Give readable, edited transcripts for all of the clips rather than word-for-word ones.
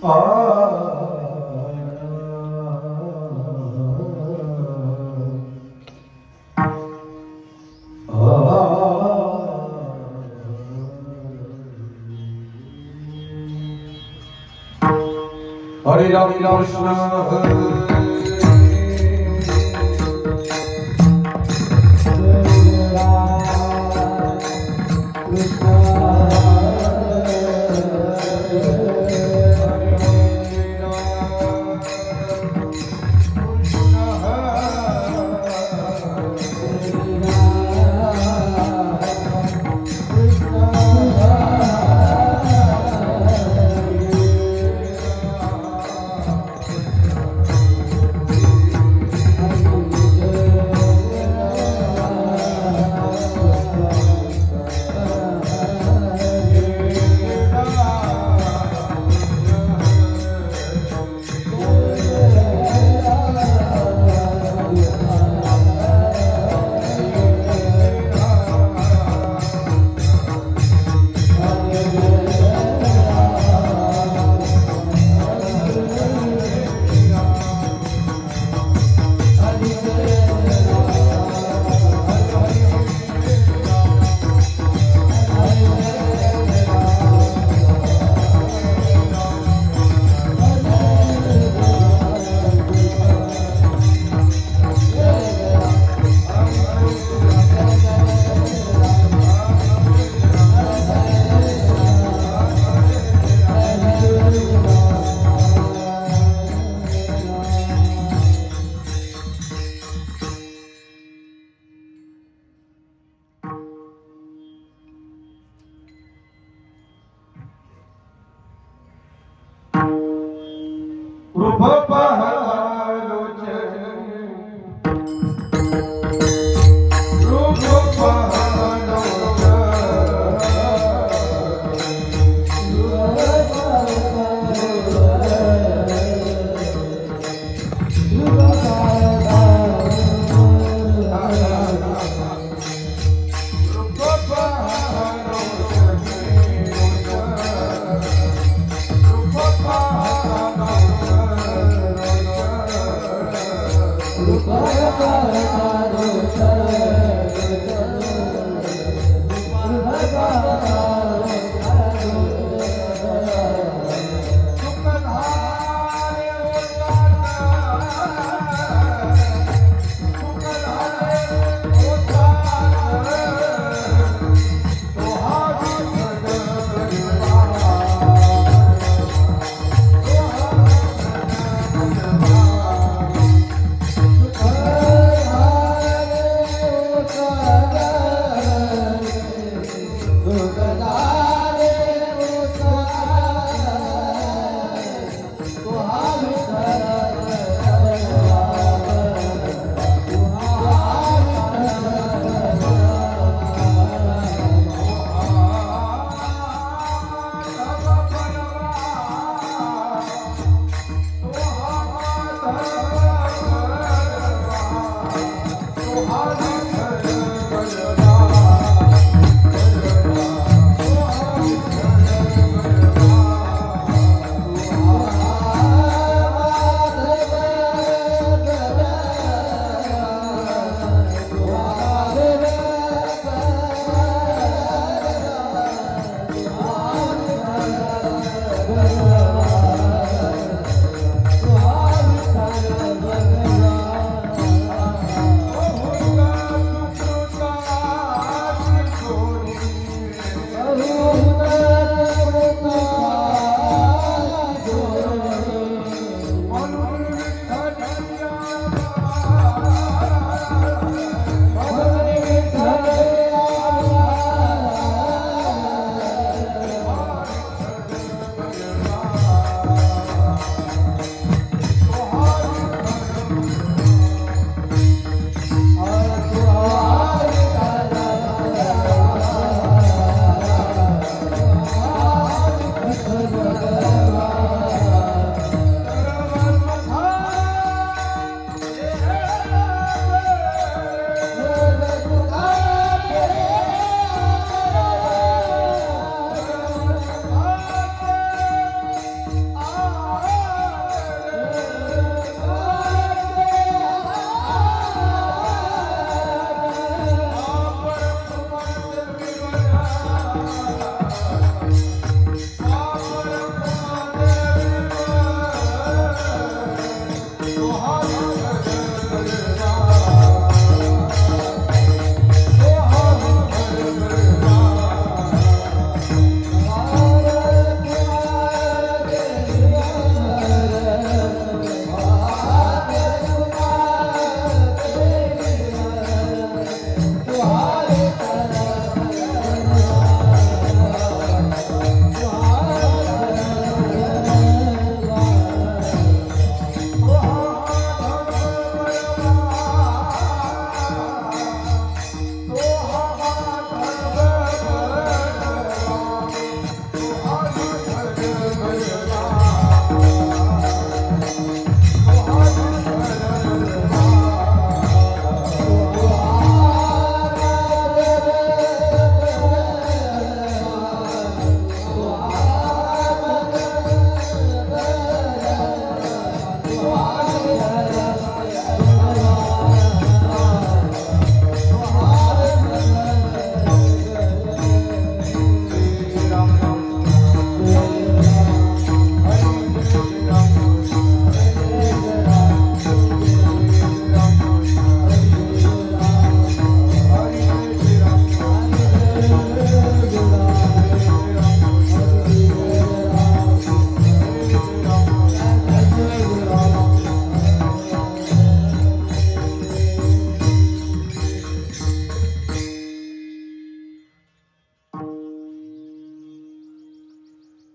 Hare Ram Krishna Hare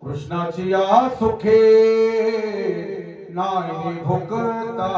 कृष्णाची या सुखे नाही भुकता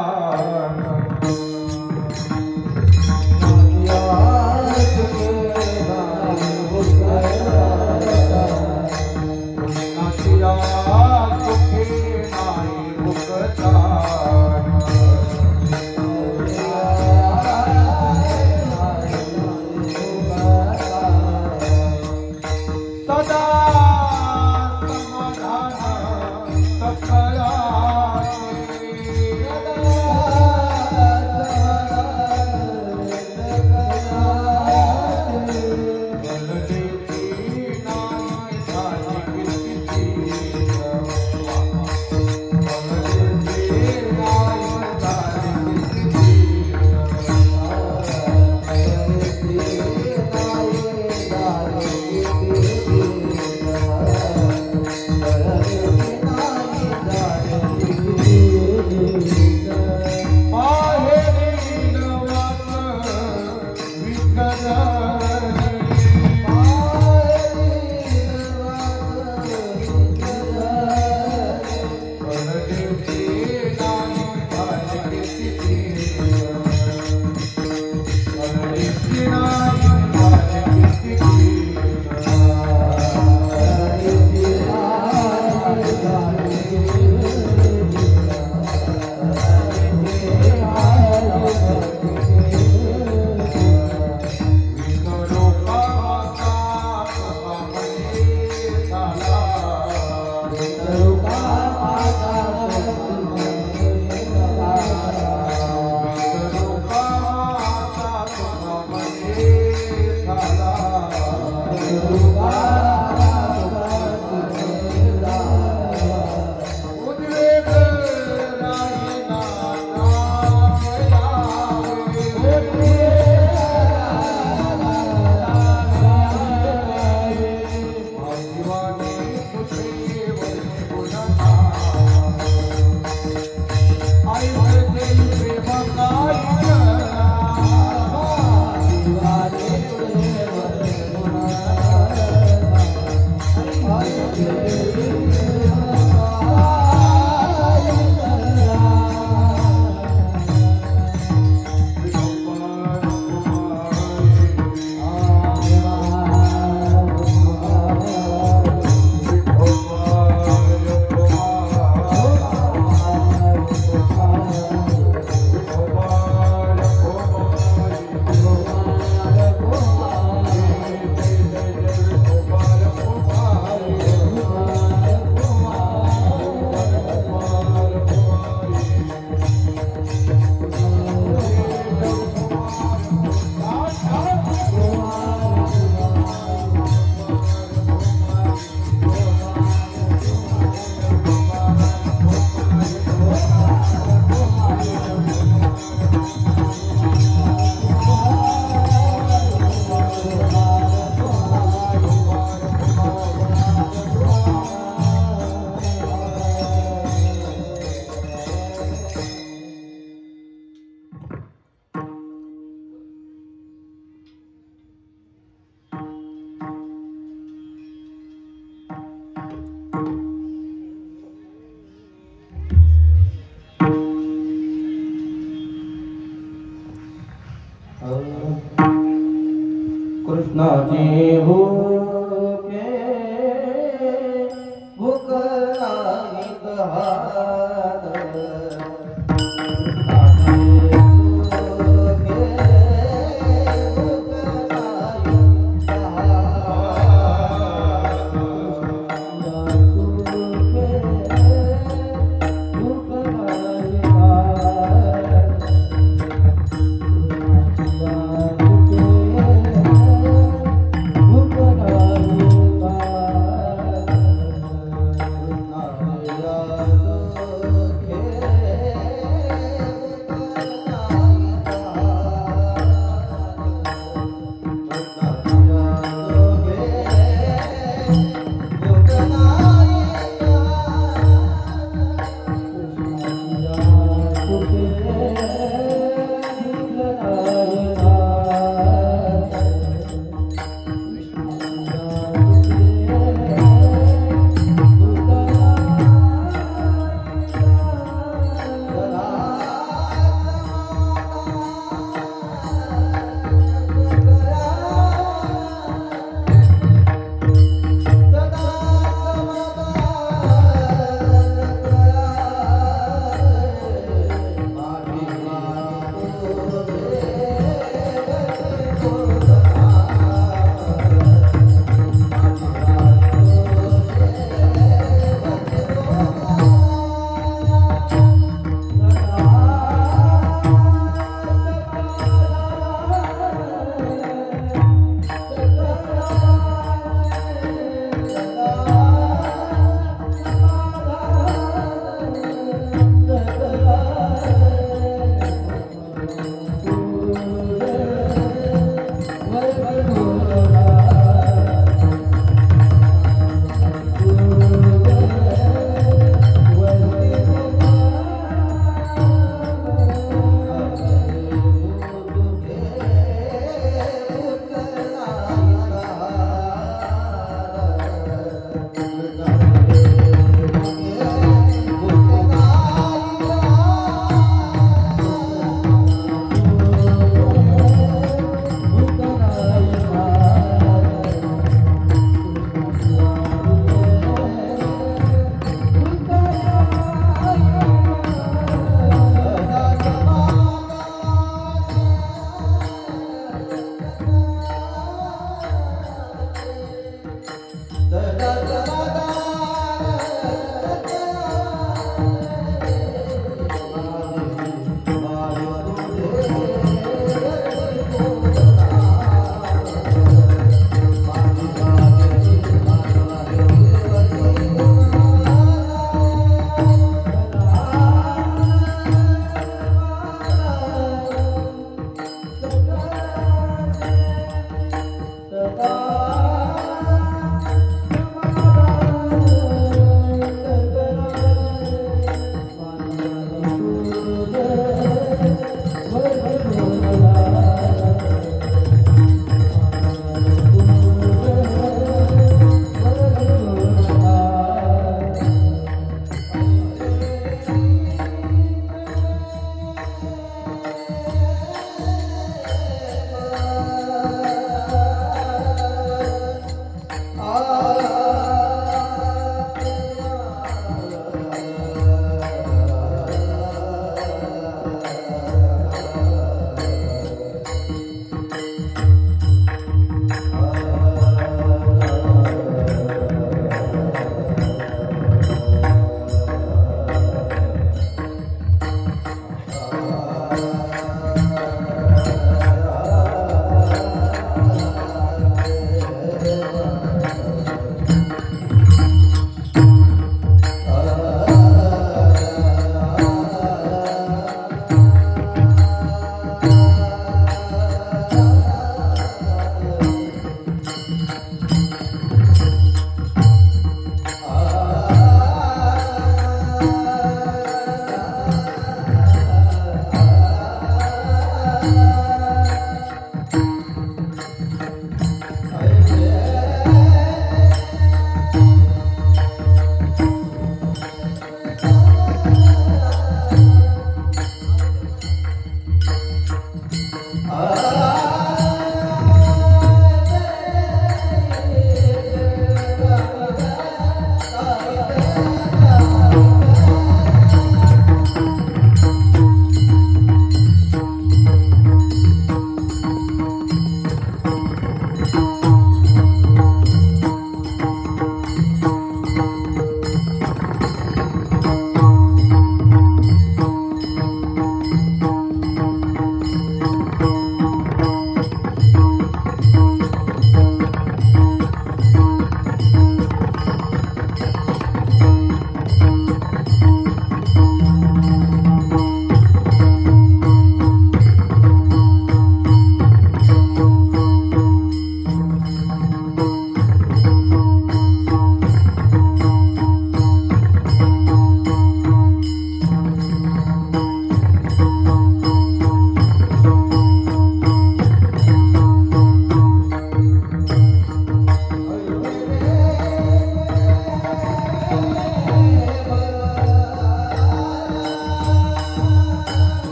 कृष्णाची भूके भूक लागत हात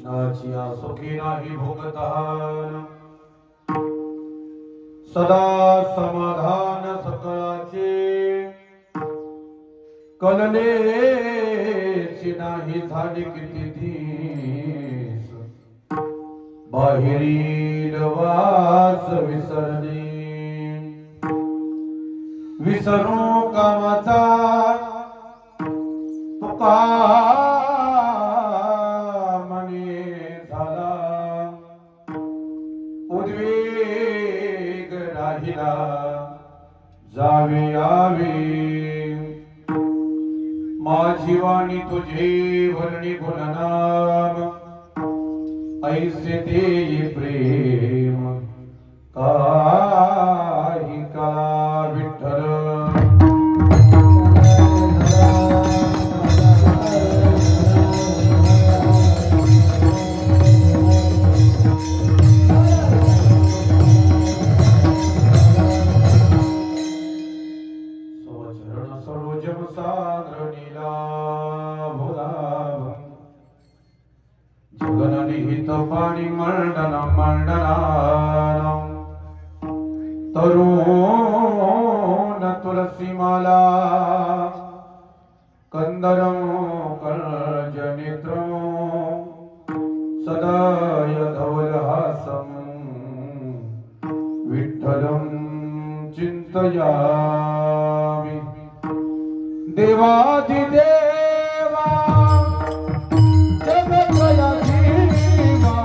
नाचिया सुखी नाही भोगतान सदा समाधान सकळाचे कललेची नाही झाली किती दिस बाहेरील वास विसरली विसरू कामाचा तुका मने झाला उद्वेग राहिला जावे यावे माझी वाणी तुझे वर्णी गुणनाम ऐसे ते प्रेम काही का विठ्ठल स्वचरण सरोजम सागर नीला भोलाभ जगननिहित पाणी मंडन मंडनानं तरुण तुलसी माला कंदरं कर्जनेत्रं सदय धवलहासं विठ्ठलं चिन्तयामि देवाधिदेवा जगत्रयधीमा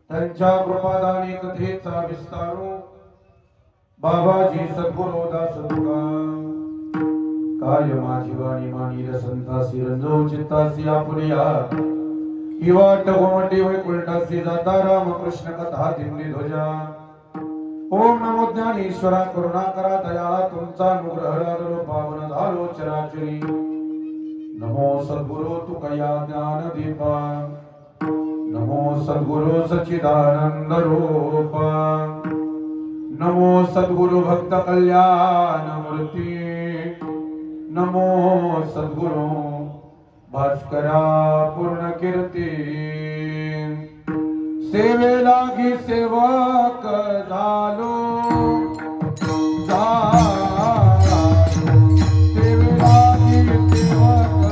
त्यांच्या कृपादानी कथेचा विस्तारू बाबाजी सद्गुरू दास तुका काय माझी वाणी मानील संतासी रंजो चित्तासी आपुलिया ही वाट गोमटी वैकुंठासी जाता राम कृष्ण कथा दिंडी ध्वजा ओम नमो ज्ञानेश्वरा करुणा करा दयाळा तुमचा अनुग्रह लागलो पावन झालो चराचरी नमो सद्गुरू तुकया ज्ञान दीपा नमो सद्गुरु सच्चिदानंद रूप नमो सद्गुरु भक्त कल्याण मूर्ती नमो सद्गुरु भास्करा पूर्ण कीर्ती सेवे लागी सेवक झालो सेवे लागी सेवक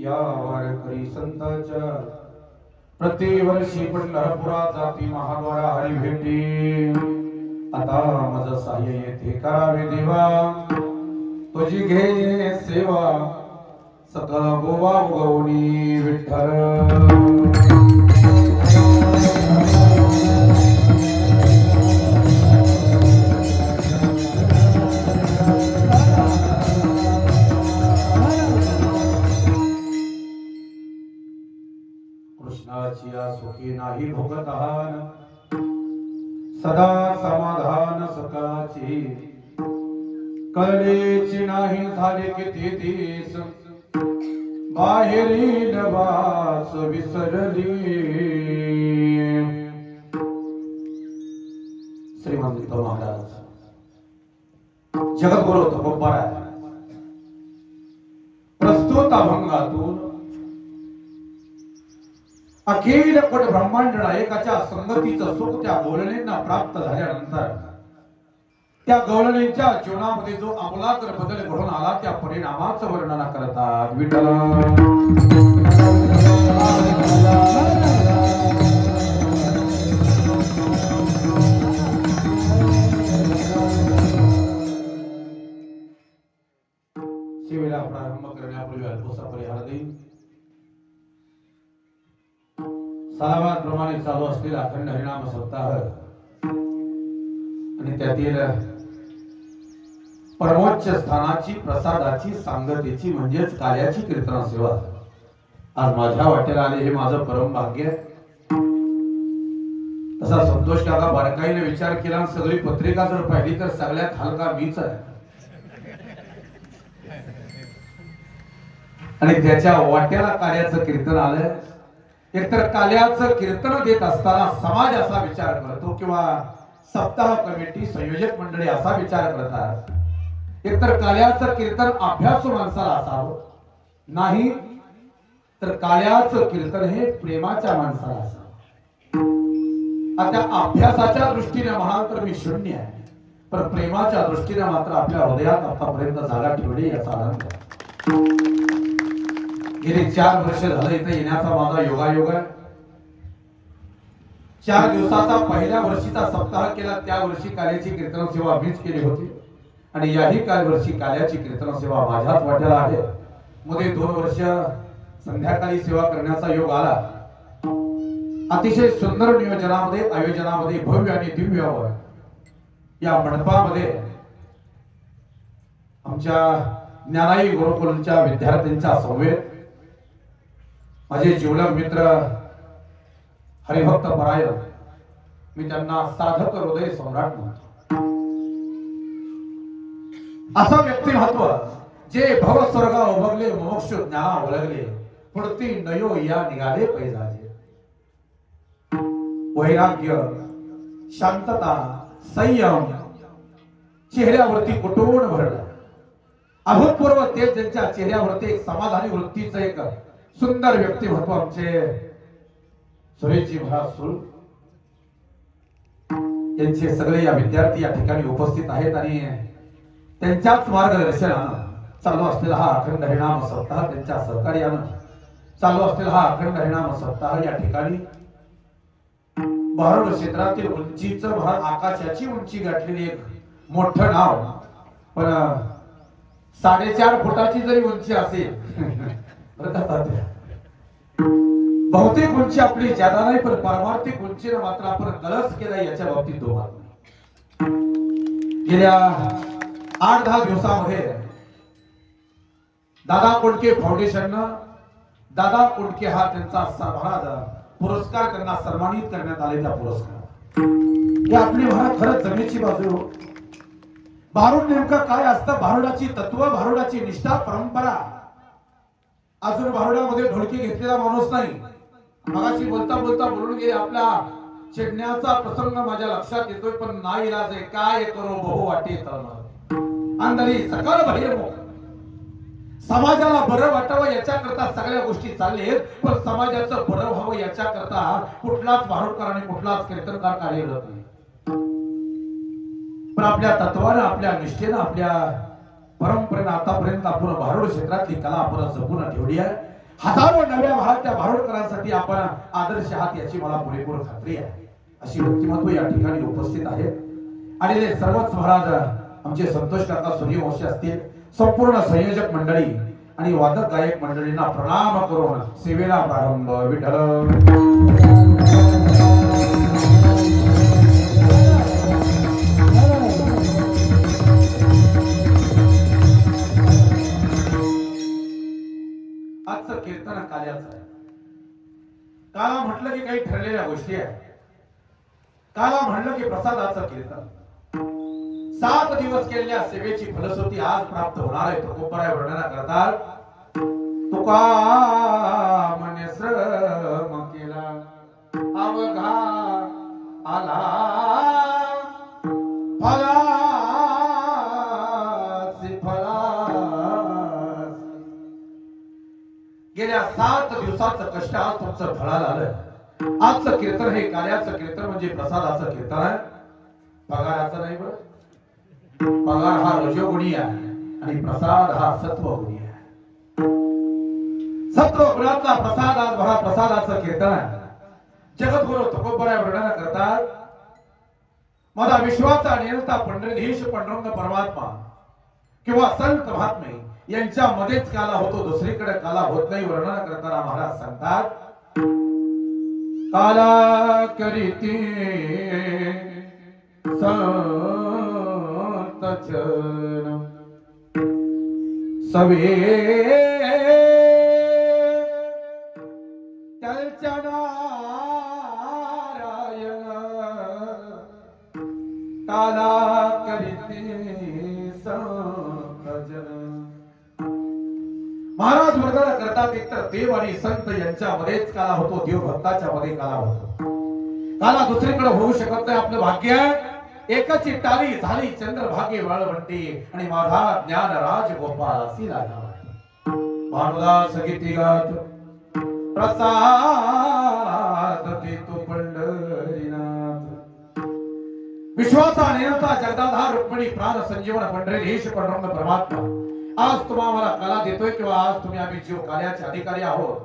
या वारकरी संतांच्या प्रतिवर्षी पंढरपुरात जाती महाद्वारा हरी भेटी आता माझं साह्य येथे करावे देवा तुझी घे सेवा सकल गोवा गौणी विठ्ठल कृष्णाची सुखी नाही भोगतहान सदा समाधान सकाळची कळलेची नाही झाले किती दिस बाहेरील वास विसरली श्रीमंत महाराज जगद्गुरु तुकोबारा प्रस्तुत अभंगातून अखिल कोट ब्रह्मांड नायकाच्या संगतीचं सुख त्या गवळणींना प्राप्त झाल्यानंतर त्या गवळणींच्या जीवनामध्ये जो आमूलाग्र बदल घडून आला त्या परिणामाचं वर्णन करतात विठ्ठल सेवेला प्रारंभ करण्यापूर्वी अल्पसा परिहार देईल सालाबाद प्रमाणे चालू असलेला अखंड हरिनाम सप्ताह आणि त्यातील परमोच्च स्थानाची प्रसादाची सांगतेची म्हणजेच कार्याची कीर्तन सेवा आज माझ्या वाटेला आले हे माझं परम भाग्य. तसा संतोष काका बारकाईने विचार केला आणि सगळी पत्रिका जर पाहिली तर सगळ्यात हलका मीच आहे आणि त्याच्या वाट्याला कार्याचं कीर्तन आलं. एकतर काल्याचं कीर्तन देत असताना समाज असा विचार करतो किंवा सप्ताह कमिटी संयोजक मंडळी असा विचार करतात एकतर काल्याचं कीर्तन अभ्यासू माणसाला असावं नाही तर काल्याचं कीर्तन हे प्रेमाच्या माणसाला असावं. आता अभ्यासाच्या दृष्टीने म्हणाल तर मी शून्य आहे पण प्रेमाच्या दृष्टीने मात्र आपल्या हृदयात आतापर्यंत जागा ठेवली याचा आनंद. गेली 4 वर्ष झालं इथे येण्याचा माझा योगायोग आहे. 4 दिवसाचा पहिल्या वर्षीचा सप्ताह केला त्या वर्षी कार्याची कीर्तन सेवा मीच केली होती आणि याही वर्षी कार्याची कीर्तन सेवा माझ्याच वाट्याला आहे. मध्ये 2 वर्ष संध्याकाळी सेवा करण्याचा योग आला. अतिशय सुंदर नियोजनामध्ये आयोजनामध्ये भव्य आणि दिव्य या मंडपामध्ये आमच्या ज्ञानाई गुरुकुलच्या विद्यार्थ्यांच्या समवेत माझे जीवलग मित्र हरिभक्त परायण मी त्यांना साधक हृदय सम्राट म्हणतो. असं व्यक्तिमत्व जे भव स्वर्ग उभगले मोक्ष ज्ञाना ओळखले पुढती नयो या निघाले पैजाजे. वैराग्य शांतता संयम चेहऱ्यावरती कुटुंब भरलं. अभूतपूर्व तेज त्यांच्या चेहऱ्यावरती एक समाधानी वृत्तीचं एक सुंदर व्यक्तिमत्व आमचे सुरेशजी महाराज सुळ यांचे सगळे या विद्यार्थी या ठिकाणी उपस्थित आहेत आणि त्यांच्याच मार्गदर्शनानं चालू असलेला हा अखंड हरिनाम सप्ताह त्यांच्या सहकार्यानं चालू असलेला हा अखंड हरिनाम सप्ताह या ठिकाणी भारत क्षेत्रातील उंचीचं भारत आकाशाची उंची गाठलेली एक मोठं नाव पण 4.5 फुटाची जरी उंची असेल बहुतेक उंची आपली ज्यादा नाही पण पारमार्थिक उंचीने मात्र आपण कलस केला याच्या बाबतीत दोघात नाही. गेल्या 8-10 दिवसामध्ये दादा कोंडके फाउंडेशननं दादा कोंडके हा त्यांचा पुरस्कार त्यांना सन्मानित करण्यात आलेला पुरस्कार. हे आपली भारत खरंच जमेची बाजू. भारुड नेमकं काय असतं भारुडाची तत्व भारुडाची निष्ठा परंपरा. अजून भारुडामध्ये ढोलकी घेतलेला माणूस नाही. मगाशी बोलता बोलता बोलून गेले आपला चिडण्याचा प्रसंग माझ्या लक्षात येतोय पण नाही इलाज आहे काय करो बहु वाटे अंधरी सकल बहिर्मुख. समाजाला बरं वाटावं याच्याकरता सगळ्या गोष्टी चाललेत पण समाजाचं बरं व्हावं याच्याकरता कुठलाच भारुडकार आणि कुठलाच कीर्तनकार कार्यरत नाही. पण आपल्या तत्वानं आपल्या निष्ठेनं आपल्या परंपरेनं आतापर्यंत आपण भारुड क्षेत्रातली कला आपण जपून ठेवली आहे. हजारो नव्या भारताच्या भारोडकरांसाठी आपण आदर्श आहात याची मला पुरेपूर खात्री आहे. अशी व्यक्तिमत्व या ठिकाणी उपस्थित आहेत आणि ते सर्वच महाराज आमचे संतोष काका सूर्यवंशी असतील, संपूर्ण संयोजक मंडळी आणि वादक गायक मंडळींना प्रणाम करून सेवेला प्रारंभ. विठ्ठल आजचं कीर्तन काल्याचं आहे. काला म्हटलं की काही ठरलेल्या गोष्टी आहेत. काला म्हणलं की प्रसादाचं कीर्तन. 7 दिवस केलेल्या सेवेची फलश्रुती आज प्राप्त होणार आहे. तुकोबराय वर्णना करतात, तुका म्हणे श्रम केला अवघा आला फलासी फलास. गेल्या 7 दिवसाचं कष्ट आज तुमचं फळाला आलं. आजचं कीर्तन हे कार्याचं कीर्तन म्हणजे प्रसादाचं कीर्तन आहे, पगाराचं नाही. बरं, पगार हा रजोगुणी आहे आणि प्रसाद हा सत्वगुणी आहे. सत्व गुणातला प्रसाद आज भरा प्रसादाचं कीर्तन आहे. जगद्गुरु तुकोबराय वर्णन करतात, माझा विश्वाचा नियंता पंढरीधीश पांडुरंग परमात्मा किंवा संत महात्मे यांच्यामध्येच काला होतो, दुसरीकडे काला होत नाही. वर्णन करताना महाराज सांगतात, काला करीती संत चरण सवे त्यांच्या नारायण. काला करीती संत जन. महाराज वर्णन करतात, एकतर देव आणि संत यांच्यामध्येच काला होतो, देव भक्ताच्या मध्ये काला होतो. काला दुसरीकडे होऊ शकत नाही. आपलं भाग्य एकाची टाळी झाली चंद्रभागे वाळवंटी आणि माझा ज्ञान राजगोपाल असी लागला. भानुदास गीती गात प्रसाद देतो पंढरीनाथ. विश्वाचा नियंता जगदाधार रुक्मिणी प्राण संजीवन पंढरीधीश पांडुरंग परमात्मा आज तुम्हाला काला देतोय किंवा आज तुम्ही आम्ही जीव काल्याचे अधिकारी आहोत.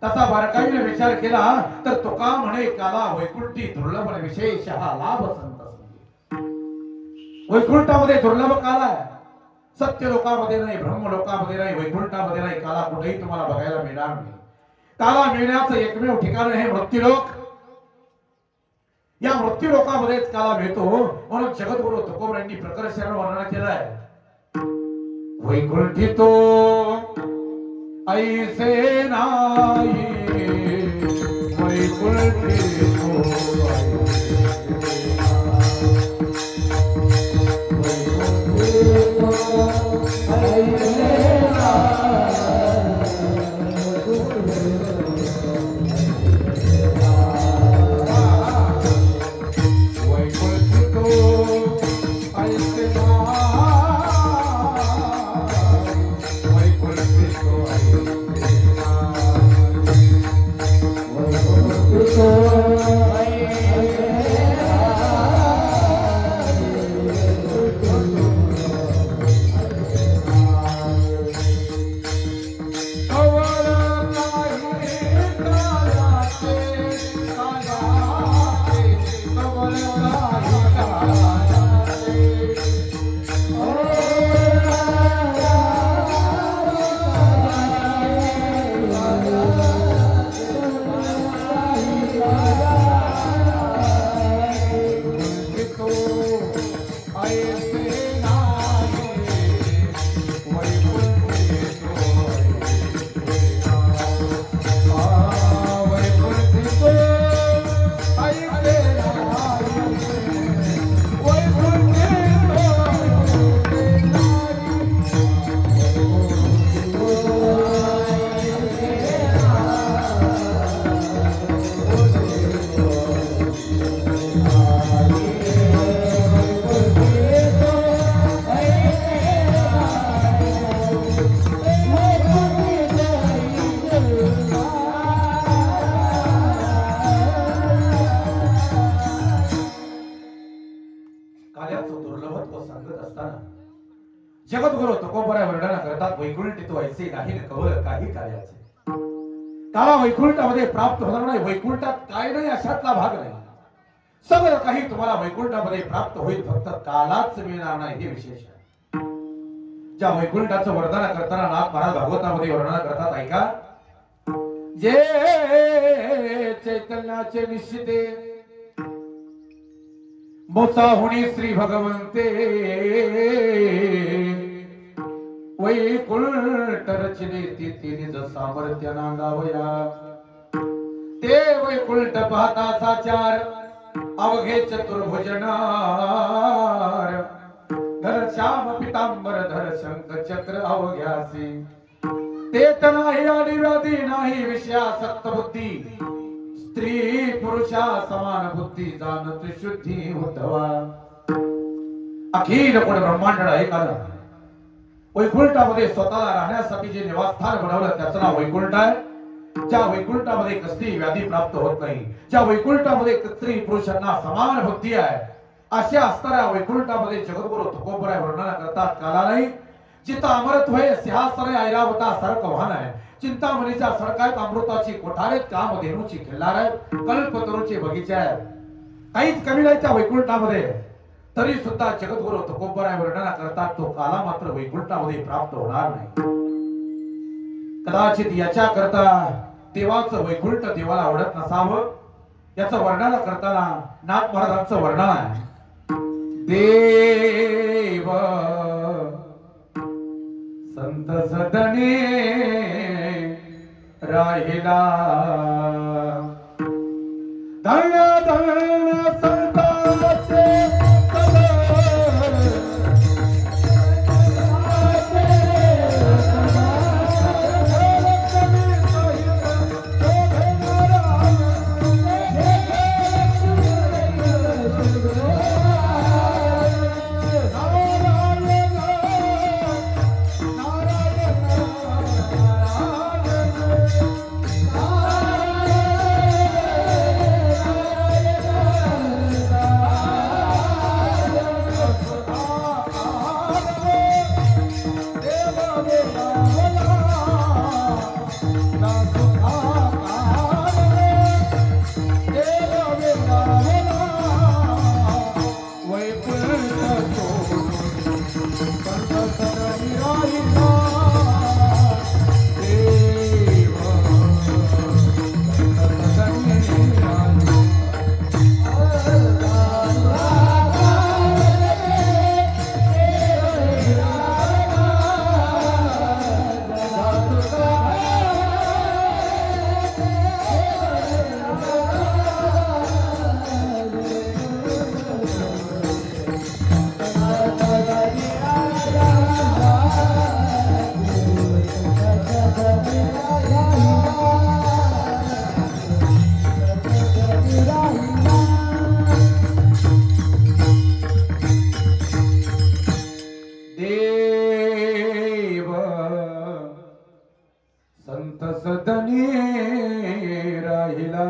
तसा बारकाईने विचार केला तर तुका म्हणे काला वैकुंठी दुर्लभ आणि विशेष हा लाभ संत. वैकुंठामध्ये दुर्लभ काला आहे. सत्य लोकांमध्ये नाही, ब्रह्म लोकांमध्ये नाही, वैकुंठामध्ये नाही. काला कुठेही तुम्हाला बघायला मिळणार नाही. काला मिळण्याचं एकमेव ठिकाण हे मृत्यूलोक. या मृत्यूलोकामध्येच काला मिळतो. म्हणून जगद्गुरु तुकोबरायांनी प्रकर्षाने वर्णन केलंय, वैकुंठी तो ऐसे नाही, वैकुंठी तो जगद्गुरु तुकोबराय वर्णन करतात, वैकुंठी तो ऐसे नाही कवल काही कार्याचे. त्याला वैकुंठामध्ये प्राप्त होणार नाही. वैकुंठात काय नाही अशातला भाग नाही. सगळं काही तुम्हाला वैकुंठामध्ये प्राप्त होईल, फक्त कालाच मिळणार नाही, हे विशेष आहे. ज्या वैकुंठाचं वर्णन करताना नाथ महाराज भागवतामध्ये वर्णन करतात, ऐका. जे चैतन्याचे निश्चिते मोसाहुनी श्री भगवंते वैकुंठ रचने तिथे निज सामर्थ्य नांगावया. ते वैकुंठ पाहता साचार अवघे चतुर्भुजनार. धर श्याम पितांबर धर शंख चक्र अवघ्यासी. तेत नाही आली व्याधी नाही विषयासक्त बुद्धी. स्त्री पुरुषा समान बुद्धी जाणत शुद्धी उद्धवा. अखिल कोण ब्रह्मांड एक आलं. वैकुंठामध्ये स्वतःला राहण्यासाठी जे निवासस्थान बनवलं त्याचं नाव वैकुंठ आहे. ज्या वैकुंठामध्ये कसली व्याधी प्राप्त होत नाही, ज्या वैकुंठामध्ये स्त्री पुरुषांना समान बुद्धी आहे, अशा असणाऱ्या वैकुंठामध्ये जगद्गुरु तुकोबराय वर्णन करतात, काला नाही. जिथं अमृत होय सिंहासन ऐरावता सारखं वाहन आहे. चिंतामणीच्या सडकात अमृताची कोठारेत कामधेनूची खिल्लार आहे. कल्पतरूचे बगीचे आहेत. काहीच कमी नाही त्या वैकुंठामध्ये. तरी सुद्धा जगद्गुरु तुकोबराय वर्णन करतात, तो काला मात्र वैकुंठामध्ये प्राप्त होणार नाही. कदाचित याच्या करता देवाचं वैकुंठ देवाला आवडत नसावं. याचं वर्णन करताना नाथ महाराजांचं वर्णन आहे. देव संत सदने राहिला. धन्य धन्य संतांचे संत सदनी राहिला.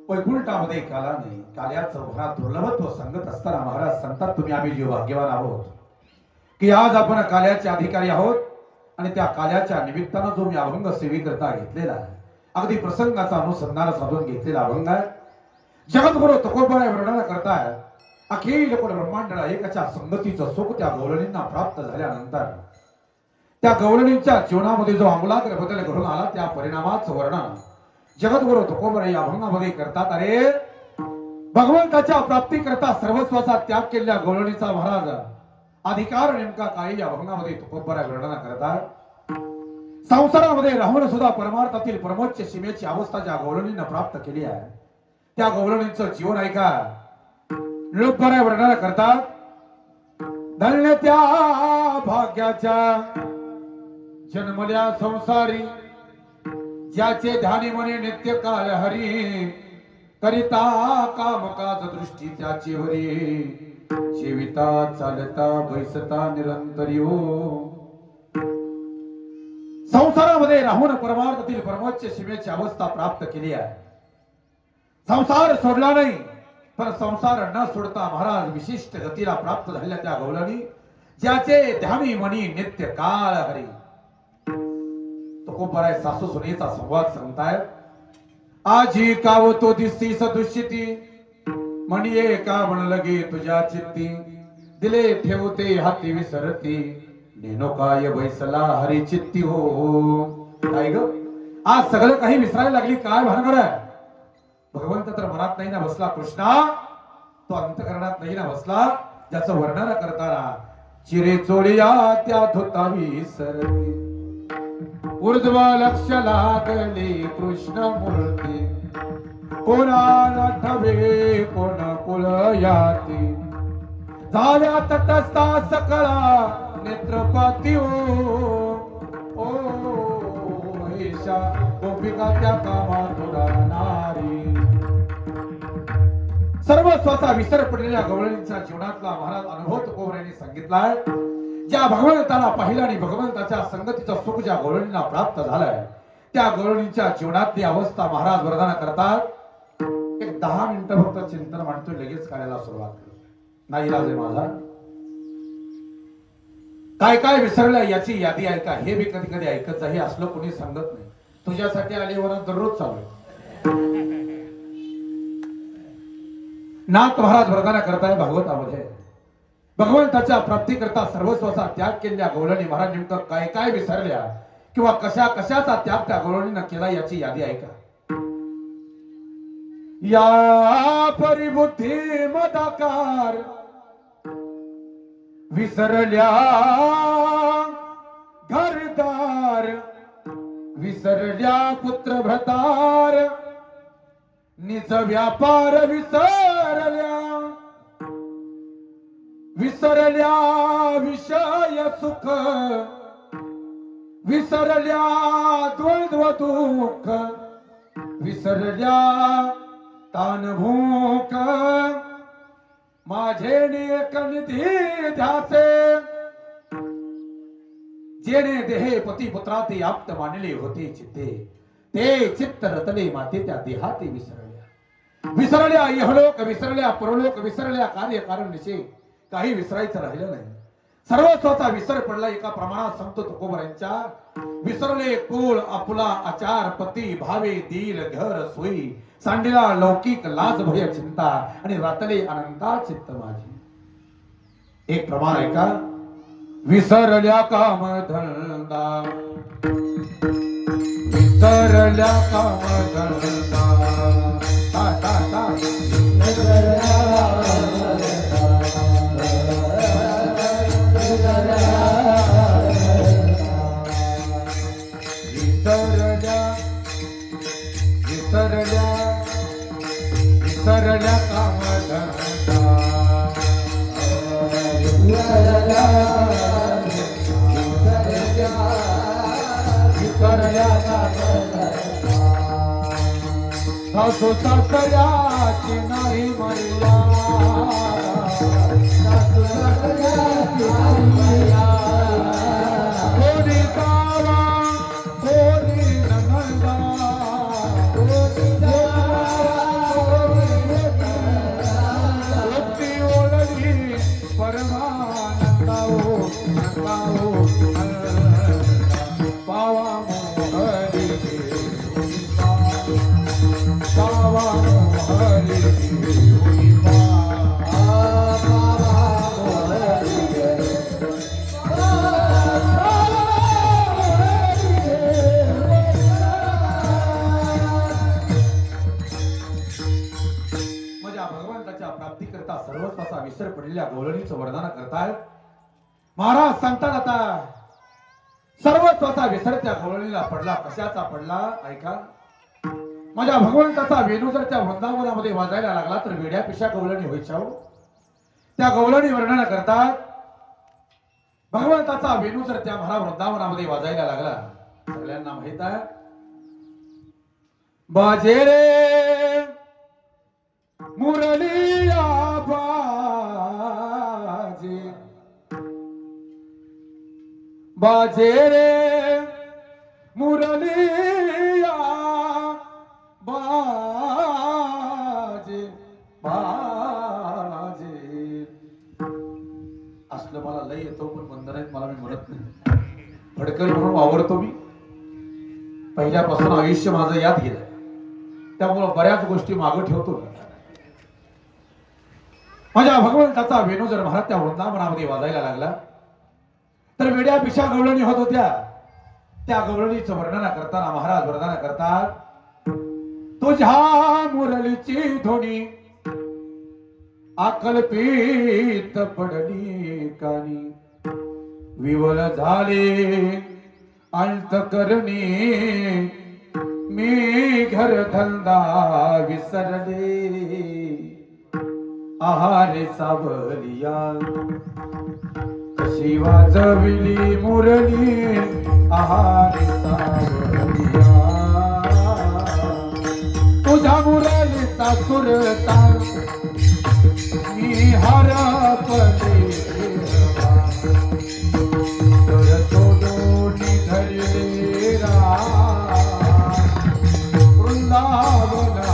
वैकुंठामध्ये काला नाही. काल्याचं भरात दुर्लभत्व संगत असताना महाराज सांगतात, तुम्ही आम्ही जीव भाग्यवान आहोत की आज आपण काल्याचे अधिकारी आहोत. आणि त्या काल्याच्या निमित्तानं जो मी अभंग सेवेकरता घेतलेला आहे, अगदी प्रसंगाचा अनुसंधान साधून घेतलेला अभंग आहे. जगद्गुरु तुकोबराय वर्णन करतायत, अखिल कोण ब्रह्मांड एकाच्या संगतीचं सुख त्या गवळणींना प्राप्त झाल्यानंतर त्या गवळणींच्या जीवनामध्ये जो आमूलाग्र बदल घडून आला, त्या परिणामाचं वर्णन जगद्गुरु तुकोबराय या अभंगामध्ये करतात. अरे भगवंताच्या प्राप्ती करता सर्वस्वाचा त्याग केलेल्या गवळणीचा महाराज अधिकार नेमका काही या अभंगामध्ये तुकोबराय वर्णन करतात. संसारामध्ये राहून सुद्धा परमार्थातील परमोच्च सीमेची अवस्था ज्या गवळणींना प्राप्त केली आहे, त्या गवळणींचं जीवन ऐका. निरुपराय वर्णन करतात, धन्य त्या भाग्याच्या जन्मल्या संसारी, ज्याचे ध्यानी मने नित्य काल हरी, करिता कामकाज दृष्टी त्याची वरी, जीविता चालता बैसता निरंतरी हो. संसारामध्ये राहून परमार्थातील परमोच्च सीमेची अवस्था प्राप्त केली आहे. संसार सोडला नाही, पण संसार न सोडता महाराज विशिष्ट गतीला प्राप्त झालेल्या त्या गवळणी, ज्याचे ध्यानी मनी नित्य काळ हरी. तुकोबराय सासू सुनेचा संवाद सांगतायत. आजी कावतो दिसती सदुष्यती म्हणिये का म्हण लगे तुझ्या चित्ती दिले ठेवते हाती विसरती नेनो काय बैसला हरी चित्ती हो. काय ग आज सगळं काही विसरायला लागली काय भानगड आहे. भगवंत तर मनात नाही ना बसला कृष्णा तो अंतकरणात नाही ना बसला ज्याचं वर्णन करताना चिरे चोळिया त्यात होता विसरती ऊर्ध्व लक्ष लागले कृष्ण मूर्ती कोणाला ठवे कोण कुल याती झाल्या तटस्था सकळा नेत्रपाती ओ ईशा गोपिका त्या कामातुरा नारी. सर्वस्वाचा विसर पडलेल्या गवळणीच्या जीवनातला महाराज अनुभव तुकोबरायांनी सांगितलाय. ज्या भगवंताला पाहिला आणि भगवंताच्या संगतीचं सुख ज्या गवळणीला प्राप्त झालंय त्या गवळणीच्या जीवनातली अवस्था महाराज वर्णन करतात. एक 10 मिनिटं फक्त चिंतन मांडतोय लगेच करायला सुरुवात करतो. नाही इलाज आहे माझा. काय काय विसरलं याची यादी ऐका. हे मी कधी कधी ऐकत हे असलं कोणी सांगत नाही. तुझ्यासाठी आलेवर दररोज चालू आहे. नाथ महाराज वर्णन करताय भागवतामध्ये भगवंताच्या प्राप्तीकरता सर्वस्वाचा त्याग केलेल्या गवळणी महाराज नेमकं काय काय विसरल्या किंवा कशा कशाचा त्याग त्या गवळणीनं केला याची यादी ऐका. या परिबुद्धी मदाकार विसरल्या घरदार विसरल्या पुत्र भ्रतार निज व्यापार विसरल्या विसरल्या विषय सुख विसरल्या द्वंद्व दुःख विसरल्या तान भूक माझे नेक निधी ध्यासे जेणे देहे पती पुत्राते आप्त मानले होते चित्ते ते चित्त रतले माते त्या देहाते विसरल्या इहलोक विसरल्या परलोक विसरल्या कार्य कारण निश्चय काही विसरायचं राहिलं नाही. सर्वस्वाचा विसर पडला एका प्रमाणात संत तुकोबरायांच्या. विसरले कुळ आपुला आचार पती भावे दिल घर सोयी सांडिला लौकिक लाज भय चिंता आणि रातले अनंता चित्त माझी. एक प्रमाण आहे का विसरल्या काम धंदा विसरल्या काम धंदा ता ता ता विसरल्या काम धंदा विसरल्या सासू सासऱ्याची नाही मर्यादा सासू सासऱ्याची नाही मर्यादा कोणी गावा कोणी नंदा कोणी ओळखी परमानंदा हो नंदा हो पावा मोहरी पावा मोहरी भगवंताच्या प्राप्तीकरता सर्वस्वाचा विसर पडलेल्या गवळणीचं वर्णन करतायत. महाराज सांगतात आता सर्वस्वाचा विसर त्या गवळणीला पडला. कशाचा पडला ऐका. माझ्या भगवंताचा वेणू जर त्या वृंदावनामध्ये वाजायला लागला तर वेड्या पिशा गवळणी व्हायच्या. त्या गवळणी वर्णन करतात भगवंताचा वेणू जर त्या महाराज वृंदावनामध्ये वाजायला लागला सगळ्यांना माहित आहे बाजे रे मुरलिया बाजे बाजे रे मुरलिया बाजे बाजे. असलं मला लय येतो पण बंधन आहेत मला मी म्हणत नाही. फडकरी म्हणून वावरतो मी. पहिल्यापासून आयुष्य माझं याद गेलं, त्यामुळे बऱ्याच गोष्टी मागं ठेवतो. माझ्या भगवंताचा वेणू जर महाराज त्या वृंदावनामध्ये वाजायला लागला तर वेड्या पिशा गवळणी होत होत्या. त्या गवळणीचं वर्णन करताना महाराज वर्णन करतात, तुझ्या मुरलीची ध्वनी अकल्पित पडली कानी, विवल झाले अंतकरणी, मी घर धंदा विसरले, आहारे सावलिया कशी वाजविली मुरली, आहारे सावलिया तुझ्या मुरलीचा सुरता मी हरपले, तर सोडून धरले वृंदावना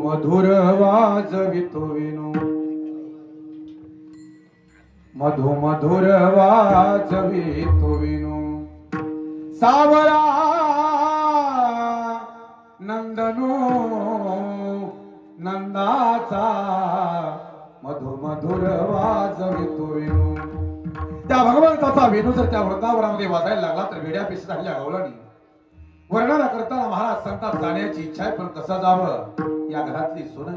मधुर वाजवितो वेणू, मधुर वाजवितो वेणू, सावरा नंदनो नंदाचा, मधुर वाजवितो वेणू. त्या भगवंताचा वेणू जर त्या वृंदावनामध्ये वाजायला लागला तर वेड्या पिशा झाल्या गवळणी. वर्णन करताना महाराज सांगतात, जाण्याची इच्छा आहे पण कसं जावं, या घरातली सोनं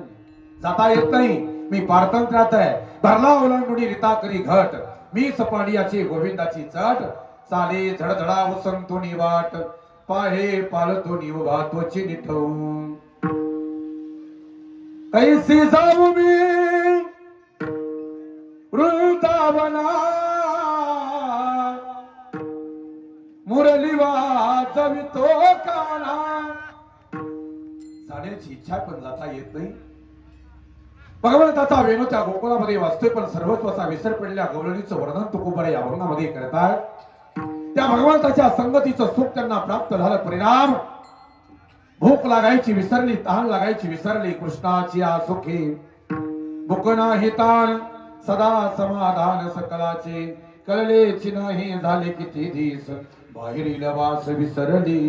जाता येत नाही, मी पारतंत्र्यात आहे, भरला ओलांडुनी रीता करी घट, मी सपाडियाची गोविंदाची चट, चाले झडझडा वसंतोनी वाट, पाहे पालतोनी उभा तोची निठवून, कैसी जाऊ मी वृंदावना, मुरली वाजवितो काना. जाण्याची इच्छा पण जाता येत नाही. भगवंताचा वेणू त्या गोकुळामध्ये वाजतोय पण सर्वत्वाचा विसर पडलेल्या गवळणीचं वर्णन तुकोबरा या वर्णामध्ये करतात. त्या भगवंताच्या संगतीचं सुख त्यांना प्राप्त झालं. परिणाम भूक लागायची विसरली, तहान लागायची विसरली. कृष्णाची आसुखी भूक नाही ताण, सदा समाधान सकलाचे, कळलेची नाही झाले किती दिस, बाहेरील वास विसरली.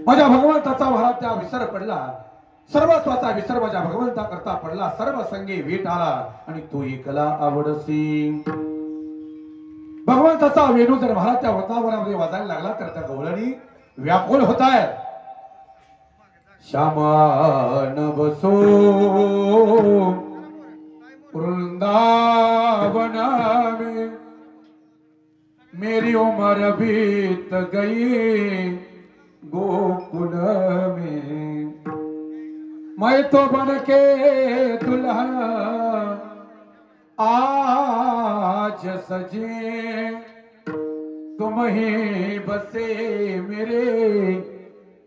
माझ्या भगवंताचा मला त्या विसर पडला, सर्वस्वाचा विसर माझ्या भगवंता करता पडला. सर्व संगे वीट आला आणि तो एकला आवडसी. भगवंताचा वेणू जर महाराज त्या वृंदावनामध्ये वाजायला लागला तर त्या गवळणी व्याकुल होत आहे. श्यामान बसो वृंदावना में, मेरी उम्र बीत गई गोकुल में, मैं तो बन के दुल्हा आज सजे, तुम ही बसे मेरे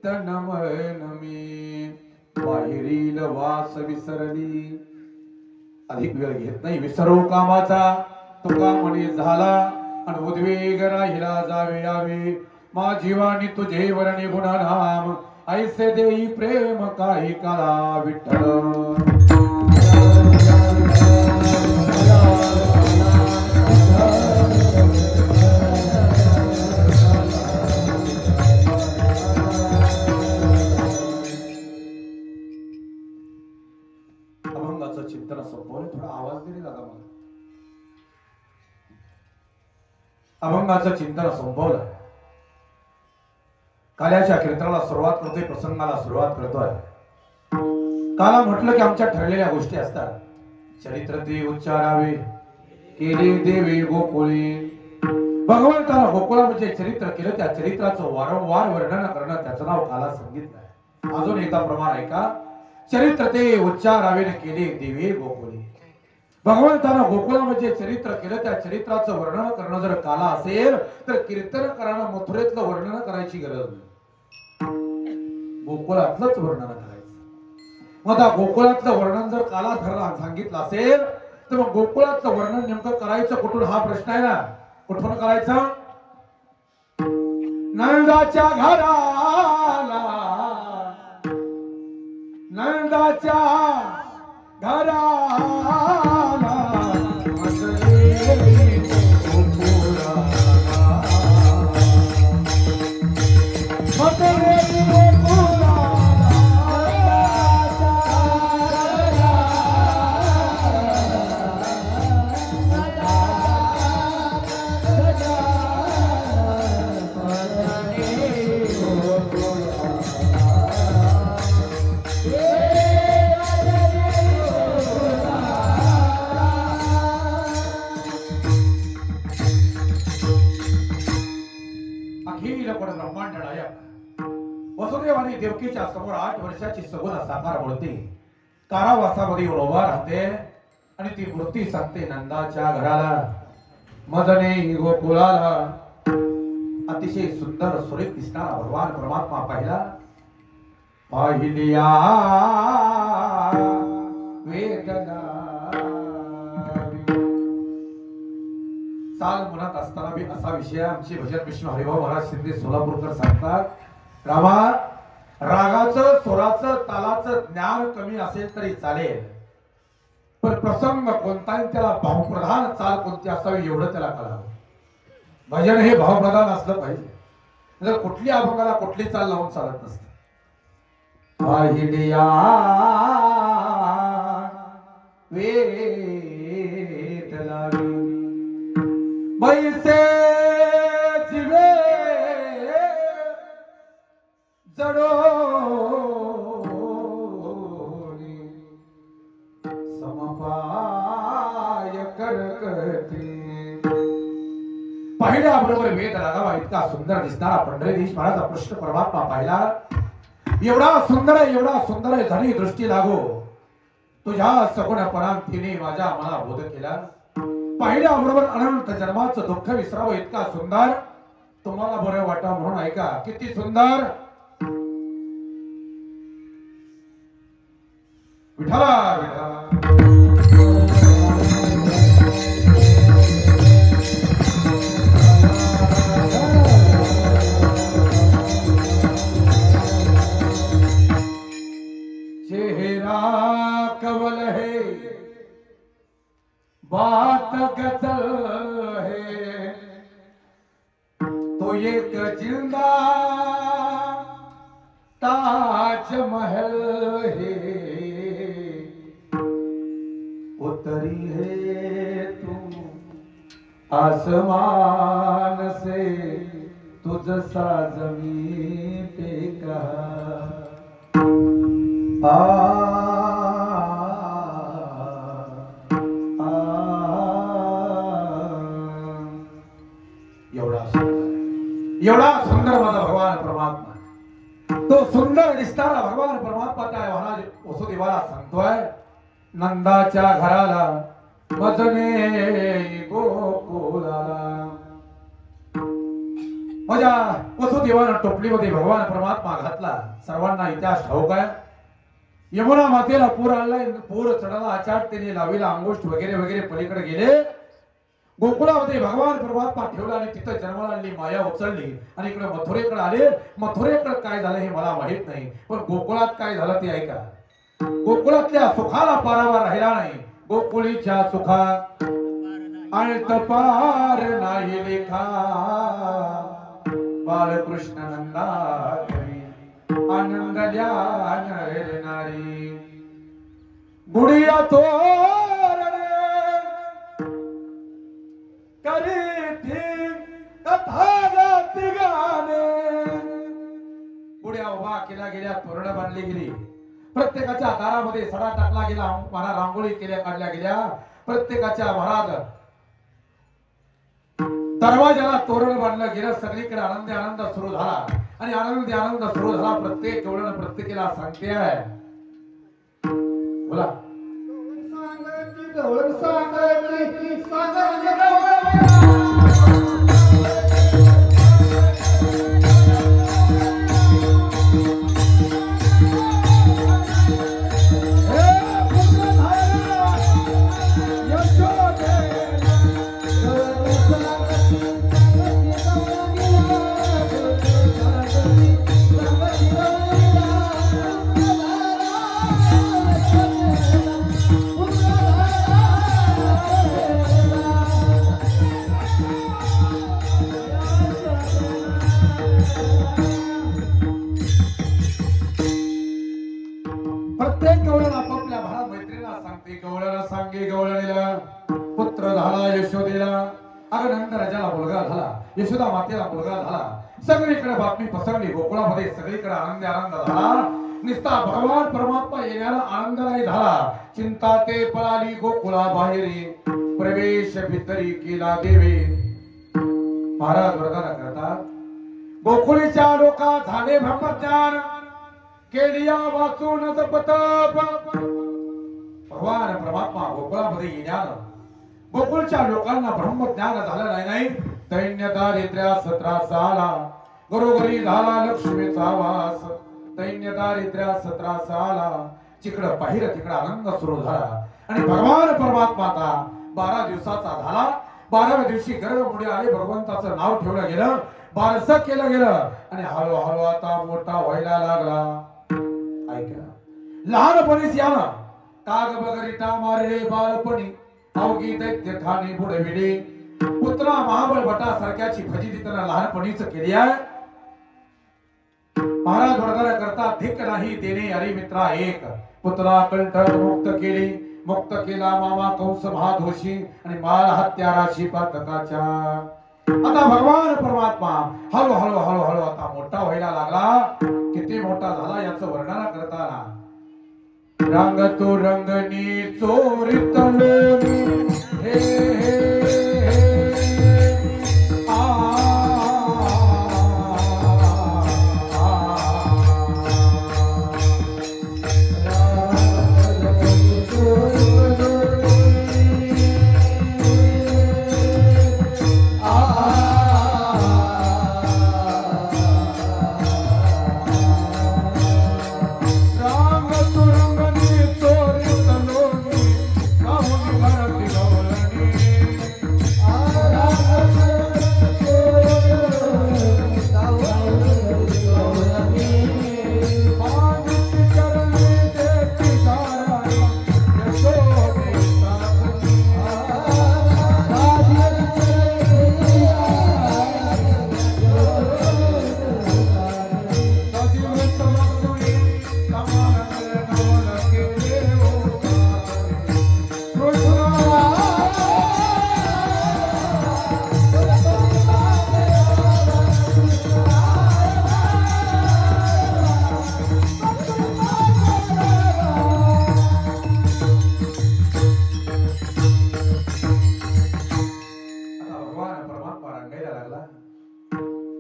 तन मन में, बाहेरील वास विसरली. अधिक वेळ घेत नाही. विसरो कामाचा तुका म्हणे झाला, आणि उद्वेग राहिला जावे यावे. मा जीवानी तुझे वरणी गुणनाम, ऐसे देई प्रेम काही काला विठ्ठल. आवाज दे रे दादा मला. अभंगाचं चिंतन संपवलं. काल्याच्या कीर्तनाला सुरुवात करतोय, प्रसंगाला सुरुवात करतोय. काला म्हटलं की आमच्या ठरलेल्या गोष्टी असतात. चरित्र ते उच्चारावे केले देवी गोकुळी. भगवंताला गोकुळा म्हणजे चरित्र केलं, त्या चरित्राचं वारंवार वर्णन करणं त्याचं नाव काला संगीत आहे. अजून एकदा प्रमाण ऐका. चरित्र ते उच्चारावे केले देवी गोकुळी. भगवंतानं गोकुळा म्हणजे चरित्र केलं, त्या चरित्राचं वर्णन करणं जर काला असेल तर कीर्तन करायला मथुरेतलं वर्णन करायची गरज नाही, गोकुळातलंच वर्णन करायचं. मग आता गोकुळातलं वर्णन जर काला ठरला सांगितलं असेल तर मग गोकुळातलं वर्णन नेमकं करायचं कुठून हा प्रश्न आहे ना. कुठून करायचं? नंदाच्या घराला, नंदाच्या घराला वसुदेवाने देवकीच्या समोर 8 वर्षाची सगुण साकार मूर्ती कारावासामध्ये उभा राहते आणि ती मूर्ती सांगते नंदाच्या घराला, मजने गोकुळाला. अतिशय सुंदर सुरेख दिसणारा भगवान परमात्मा पाहिला. पाहिलिया वेदना साल म्हणत असताना बी असा विषय आमचे भजन विष्णू हरिभाऊ महाराज शिंदे सोलापूरकर सांगतात. रामा, रागाचं स्वराचं तालाचं ज्ञान कमी असेल तरी चालेल, पण प्रसंग कोणताही त्याला भावप्रधान चाल कोणती असावी एवढं त्याला कळावं. भजन हे भावप्रधान असलं पाहिजे. जर कुठली अभंगाला कुठली चाल लावून चालत नसते. पाहिलिया वेदना बैसे जीवे जडोनी समपाय करकती. पाहिल्याबरोबर वेद रागावा इतका सुंदर दिसणारा पंढरीधीश महाराज कृष्ण परमात्मा पाहिला. एवढा सुंदर आहे, एवढा सुंदर आहे, झाली दृष्टी लागो तुझ्या सगुणपणांतीने माझ्या मना बोध केला. पाहिल्याबरोबर अनंत जन्माचं दुःख विसरावं इतका सुंदर. तुम्हाला बरं वाटा म्हणून ऐका, किती सुंदर. विठ्ठला विठ्ठला चेहरा कवल है बात गजल है तो एक जिंदा ताजमहल है. उतरी है तू आसमान से तुझसा जमीन पे कहा. एवढा सुंदर माझा भगवान परमात्मा. तो सुंदर दिसणारा भगवान परमात्मा त्या महाराज वसुदेवाला सांगतोय नंदाच्या घराला, मजने गोकुळाला. माझ्या वसुदेवानं टोपलीमध्ये भगवान परमात्मा घातला. सर्वांना इतिहास ठाऊक आहे. यमुना मातेला पूर आलाय, पूर चढाला, आचाट्याने लावीला, अंगुष्ठ वगैरे वगैरे पलीकडे गेले. गोकुळामध्ये भगवान परमात्मा ठेवला आणि तिथं जन्माला आणली, माया उचलली आणि इकडे मथुरेकडे आले. मथुरेकडे काय झालं हे मला माहित नाही, पण गोकुळात काय झालं ते ऐका. गोकुळातल्या सुखाला पारावा राहिला नाही. गोकुळीच्या सुखा अल्तपार नाही लेखा. बालकृष्ण नंदा आनंदल्या नरनारी गुडिया तोरणे तोरणं बांधली गेली, प्रत्येकाच्या दारामध्ये सडा टाकला गेला, महाराज रांगोळी काढल्या गेल्या, प्रत्येकाच्या महाराज दरवाजाला तोरण बांधलं गेलं. सगळीकडे आनंद सुरू झाला आणि आनंद सुरू झाला. प्रत्येक गवळण प्रत्येकाला सांगते आहे. बोला गवळ सांगायची प्रत्येक गवळण आपापल्या भारा मैत्रीला सांगते. गवळ्याला सांगे गवळणीला पुत्र झाला यशोदेला. अगं नंद राजाला मुलगा झाला, यशोदा मातेला मुलगा झाला. सगळीकडे बातमी पसरली, गोकुळामध्ये सगळीकडे आनंद झाला. निस्ता भगवान परमात्मा येण्याला आनंद नाही झाला. चिंता ते पळाली गोकुळा बाहेरी, प्रवेश भितरी केला देवे. महाराज वर्णन करतात, गोकुळीच्या लोका झाले ब्रह्मज्ञान, केलिया वाचून जपतप. भगवान परमात्मा गोकुळामध्ये येण्यानं गोकुळच्या लोकांना ब्रह्मज्ञान झालं नाही. दैन्य दारिद्र्यास त्रास आला, घरोघरी झाला लक्ष्मीचा वास. दैन्य दारिद्र्यास त्रास आला, जिकडं पाहिलं तिकडं आनंद सुरू झाला. आणि भगवान परमात्मा आता 12 दिवसाचा झाला. 12व्या दिवशी गर्भमुडी आले, भगवंताचं नाव ठेवलं गेलं, बारसं केलं गेलं आणि हळूहळू आता मोठा व्हायला लागला. ऐका, लहानपणीच यानं काग बगरिटा मारले बालपणी, अवघी दैत्य ठाणे बुडविले. पुत्रा महाबळ भटा सारख्याची फजिती त्यांना लहानपणीच केली आहे. महाराज वर्णन करता, धिक नाही देणे अरे मित्रा एक, पुत्रा कंठ मुक्त केली. मुक्त केला मामा कंस महादोषी आणि माळ हत्याराशी पातकाच्या. आता भगवान परमात्मा हळूहळू आता मोठा व्हायला लागला. किती मोठा झाला याचं वर्णन करताना, रंग तो रंगनी चोरित लोणी, हे हे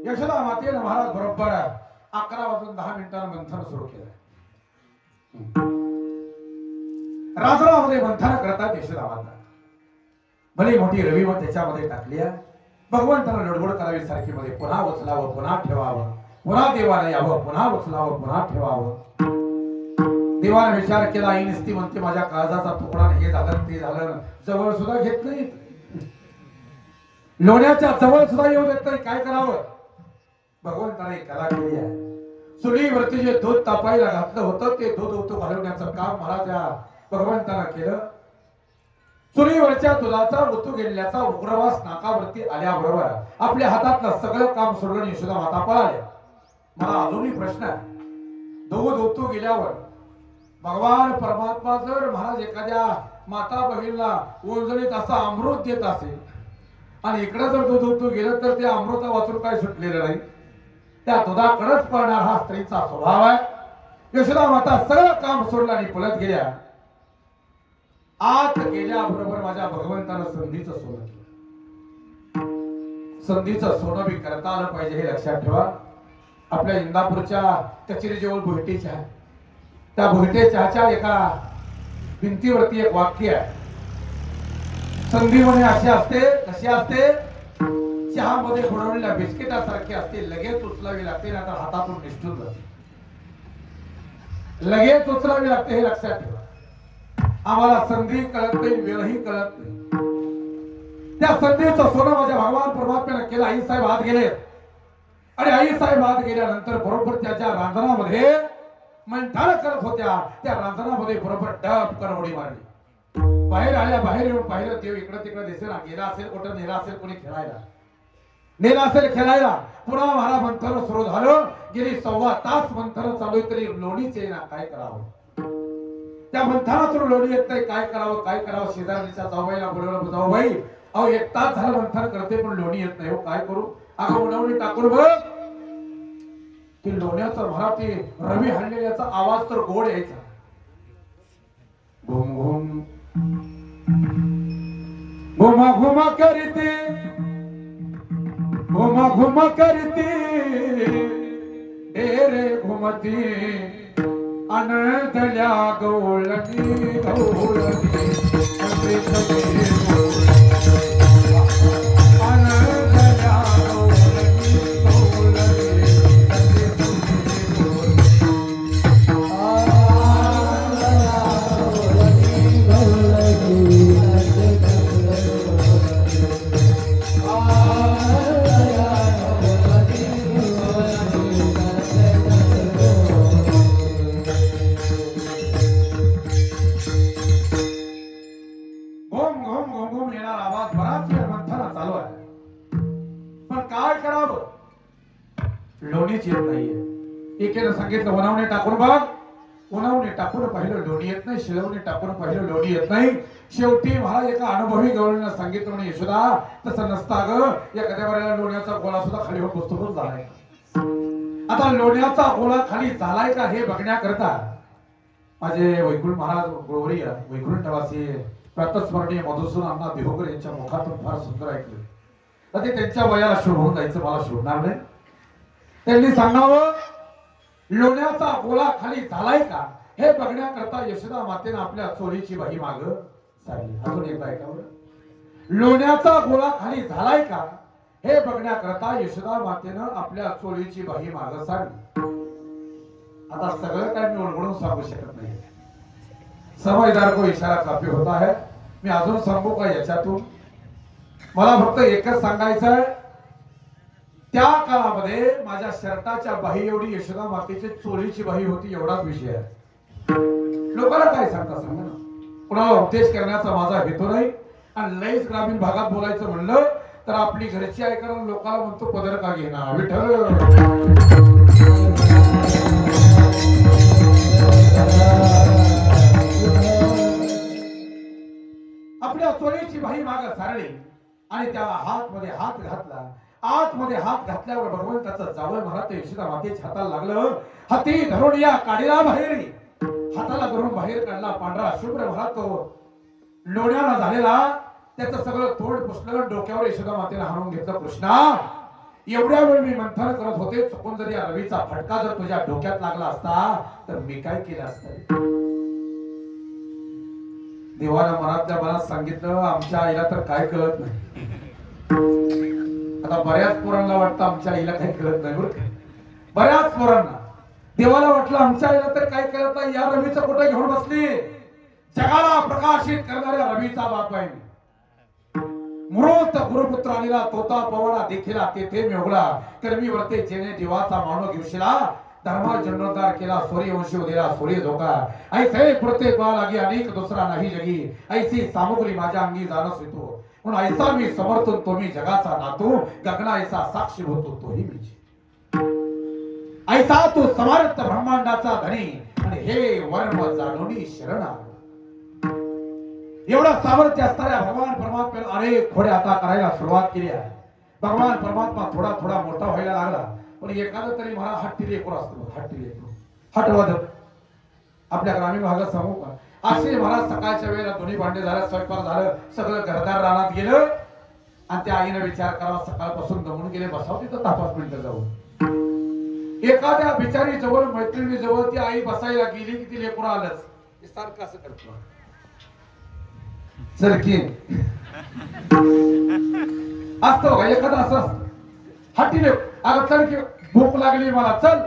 यशोदा मातेने महाराज बरोबर 11:10 मंथन सुरू केलं. राजरामध्ये मंथन करतात यशोदा माता. भली मोठी रवी मग त्याच्यामध्ये टाकली आहे. भगवंताला लडबड करावी सारखी मध्ये, पुन्हा उचलावं पुन्हा ठेवावं, पुन्हा देवाला यावं, पुन्हा उचलावं पुन्हा ठेवावं. देवाने विचार केला, आई नुसती म्हणते माझ्या काळजाचा तुकडा, हे झालं ते झालं, जवळ सुद्धा घेत नाही, लोण्याच्या जवळ सुद्धा येऊ देत नाही. काय करावं? भगवंताने कला केली आहे. चुलीवरती जे दूध तापायला घातलं होतं ते दूध उतू घालवण्याचं काम महाराजा भगवंतानं केलं. चुलीवरच्या दुधाचा ऋतू गेल्याचा उग्रवास नाकावरती आल्याबरोबर आपल्या हातातलं सगळं काम सोडून यशोदा माता पळाल्या. मला अजूनही प्रश्न आहे, दूध उतू गेल्यावर भगवान परमात्मा जर महाराज एखाद्या माता बहिणीला ओंजळीत असा अमृत देत असेल आणि इकडे जर दूध उतू गेलं तर ते अमृत वाचून काय सुटलेलं नाही. त्या दुधाकडेच पळणार हा स्त्रीचा स्वभाव आहे. यशोदा माता सगळं काम सोडलं आणि पळत गेल्या. आत गेल्याबरोबर माझ्या भगवंतानं संधीचं सोनं केलं. संधीचं सोनं बी करता आलं पाहिजे हे लक्षात ठेवा. आपल्या इंदापूरच्या कचेरीजवळ भोईटे चहा, त्या भोईटे चहाच्या एका भिंतीवरती एक वाक्य आहे. संधी म्हणे अशी असते, कशी असते, चहामध्ये बुडवलेल्या बिस्किटासारखी असते. लगेच उचलावी लागते, नाही तर हातातून निष्ठून जाते. लगेच उचलावी लागते हे लक्षात ठेवा. आम्हाला संधी कळत नाही, वेळही कळत नाही. त्या संधीचं सोनं माझ्या भगवान परमात्म्याने केलं. आई साहेब आत गेले आणि आई साहेब आत गेल्यानंतर बरोबर त्याच्या रांजणामध्ये मंथन करत होत्या. त्या रांजणामध्ये बरोबर डब करवडी मारली. बाहेर आल्या, बाहेर येऊन पाहिलं देव इकडं तिकडं दिसेल. गेला असेल कुठं, नेला असेल कोणी खेळायला, नेला असेल खेळायला. पुन्हा मला मंथन सुरू झालं. गेली 1.25 तास मंथन चालू तरी लोणीच येईना. काय करावं, त्या मंथनातून लोणी येत नाही. काय करावं, काय करावं. शेजारीच्या जाऊबाईला बोलवलं. जाऊबाई अहो 1 तास झालं मंथन करते पण लोणी येत नाही हो, काय करू. अगं उन्हावणी टाकून बघ. ते लोण्याचा म्हणा ते रवी हल्लेल्याचा आवाज तर गोड यायचा. घुम घुम घुमा घुमा करते, घुमा घुमा करते, रे घुमती अनदल्या गवळणी गवळणी लोणीच येत नाहीये. एकेनं सांगितलं उन्हावणे टाकून बघ. उन्हावणे टाकून पाहिलं लोणी येत नाही. शिलवणे टाकून पाहिलं लोणी येत नाही. शेवटी मला एका अनुभवी गवळीनं सांगितलं म्हणे यशोदा तसं नसता ग. या कथेवाऱ्याला लोण्याचा गोळा सुद्धा खाली होऊन पुस्तकून झालाय. आता लोण्याचा गोळा खाली झालाय का हे बघण्याकरता माझे वैकुंठ महाराज गोवरी वैकुंठवासी प्रातस्मरणीय मधुसूदन अण्णा देहोकर यांच्या मुखातून फार सुंदर ऐकले. तर ते त्यांच्या वयाला शोध होऊन जायचं मला शोधणार नाही. त्यांनी सांगावं लोण्याचा गोळा खाली झालाय का हे बघण्याकरता यशोदा मातेने आपल्या चोळीची बाही माग सारली. अजून एकदा ऐकावं. लोण्याचा गोळा खाली झालाय का हे बघण्याकरता यशोदा मातेनं आपल्या चोळीची बाही माग सारली. आता सगळं काय मी उलगडून सांगू शकत नाही. समझदार को इशारा काफी होता है. मी अजून सांगू का याच्यातून. मला फक्त एकच सांगायचं आहे. त्या काळामध्ये माझ्या शर्टाच्या बाही एवढी यशोदा मातेची चोळीची बाही होती एवढाच विषय आहे. लोकांना काय सांगता सांगा ना. कुणाला उपदेश करण्याचा माझा हेतू नाही. आणि लईच ग्रामीण भागात बोलायचं म्हणलं तर आपली घरची आई करून लोकांना म्हणतो पदर का घेणार विठ्ठल. आपल्या चोळीची बाही माग सारली आणि त्या हातमध्ये हात घातला. आतमध्ये हात घातल्यावर भगवंताचं जावळ म्हणा ते यशोदा मातेच्या हाताला लागलं. हाती धरून या काढीला बाहेर. हाताला धरून बाहेर काढला. पांढरा शुभ्र म्हणा तो लोण्याला झालेला. त्याचं सगळं तोंड पुसलं. डोक्यावर यशोदा मातेने हाणून घेतलं. कृष्णा एवढ्या वेळ मी मंथन करत होते. चुकून जर या रवीचा फटका जर तुझ्या डोक्यात लागला असता तर मी काय केलं असतं. देवानं मनातल्या मनात सांगितलं आमच्या आईला तर काय कळत नाही. आता बऱ्याच पोरांना वाटतं आमच्या आईला काही कळत नाही. बरं बऱ्याच पोरांना देवाला वाटलं आमच्या आईला तर काय कळत नाही. या रवीचं कुठे घेऊन बसली. जगाला प्रकाशित करणाऱ्या रवीचा बाप आहे. मृत गुरुपुत्र आलेला तोता पवळा देखीला तेथे मिळवला. कर्मी वर्ते जेणे देवाचा मानो घेऊशिला. धर्मा जन्मोद्धार केला सूर्यवंशी दिला सूर्य धोका. ऐसे प्रत्येक लागे अनेक दुसरा नाही जगी. ऐसी सामुग्री माझ्या अंगी जाणस येतो. म्हणून ऐसा मी समर्थन तो मी जगाचा नातू. गगना ऐसा साक्षी होतो तोही मी. ऐसा तू समर्थ ब्रह्मांडाचा धनी आणि हे वर्म जाणूनी शरण आलो. एवढं सामर्थ्य असणाऱ्या भगवान परमात्म्याला अनेक खोड्या आता करायला सुरुवात केली आहे. भगवान परमात्मा थोडा थोडा मोठा व्हायला लागला. पण एखादं तरी मला हट्टी लेकरू असतो. हट्टी लेकरू हटवाद आपल्या ग्रामीण भागात सांगू का, असे महाराज सकाळच्या वेळेला दोन्ही भांडे झालं, स्वयंपाक झालं, सगळं घरदार रानात गेलं आणि त्या आईने विचार करावा, सकाळपासून दमून गेले, बसाव तिथं 10-5 मिनिटं जाऊन. एखाद्या बिचारी जवळ, मैत्रिणी जवळ ती आई बसायला गेली की ती लेकरं आलंच, हे सारखं असं करतो सर की असतो का एखादं असं असतं हाटीले, अगं चल की भूक लागली मला, चल.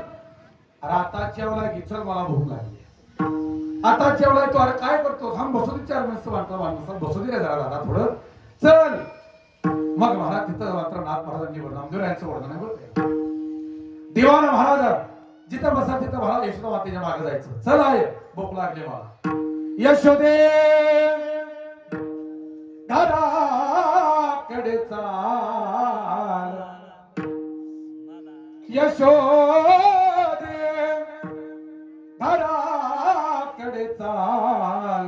अरे आता जेवला की, चल मला भूक लागली. आता जेवलाय तो, अरे काय करतो, थांब बसू दे, 4 मिनिटं वाटतं बसू दे जरा दादा थोडं, चल. मग महाराज तिथं मात्र नाथ महाराजांनी नामदेव यांचं वर्णन आहे बरं. देवानं महाराज जिथं बसा तिथं महाराज यशोदा मातेच्या मागे जायचं, चल आहे भूक लागली मला. यशोदे घराकडे चाल, यशोदे घराकडे चाल,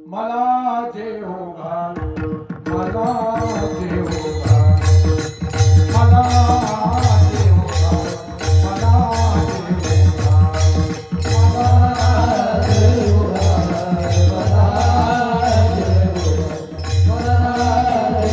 मला जेवू घाल, मला जेवू घाल, मला जेवू घाल, मला जेवू घाल, मला जेवू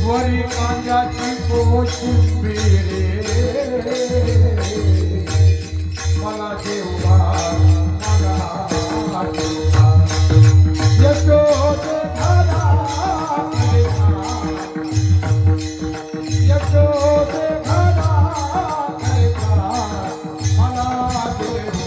वरी कांद्याची कोशिंबीर, मला जेवू घाल, मला जेवू घाल, यशोदे घराकडे चाल, यशोदे घराकडे चाल, मला जेवू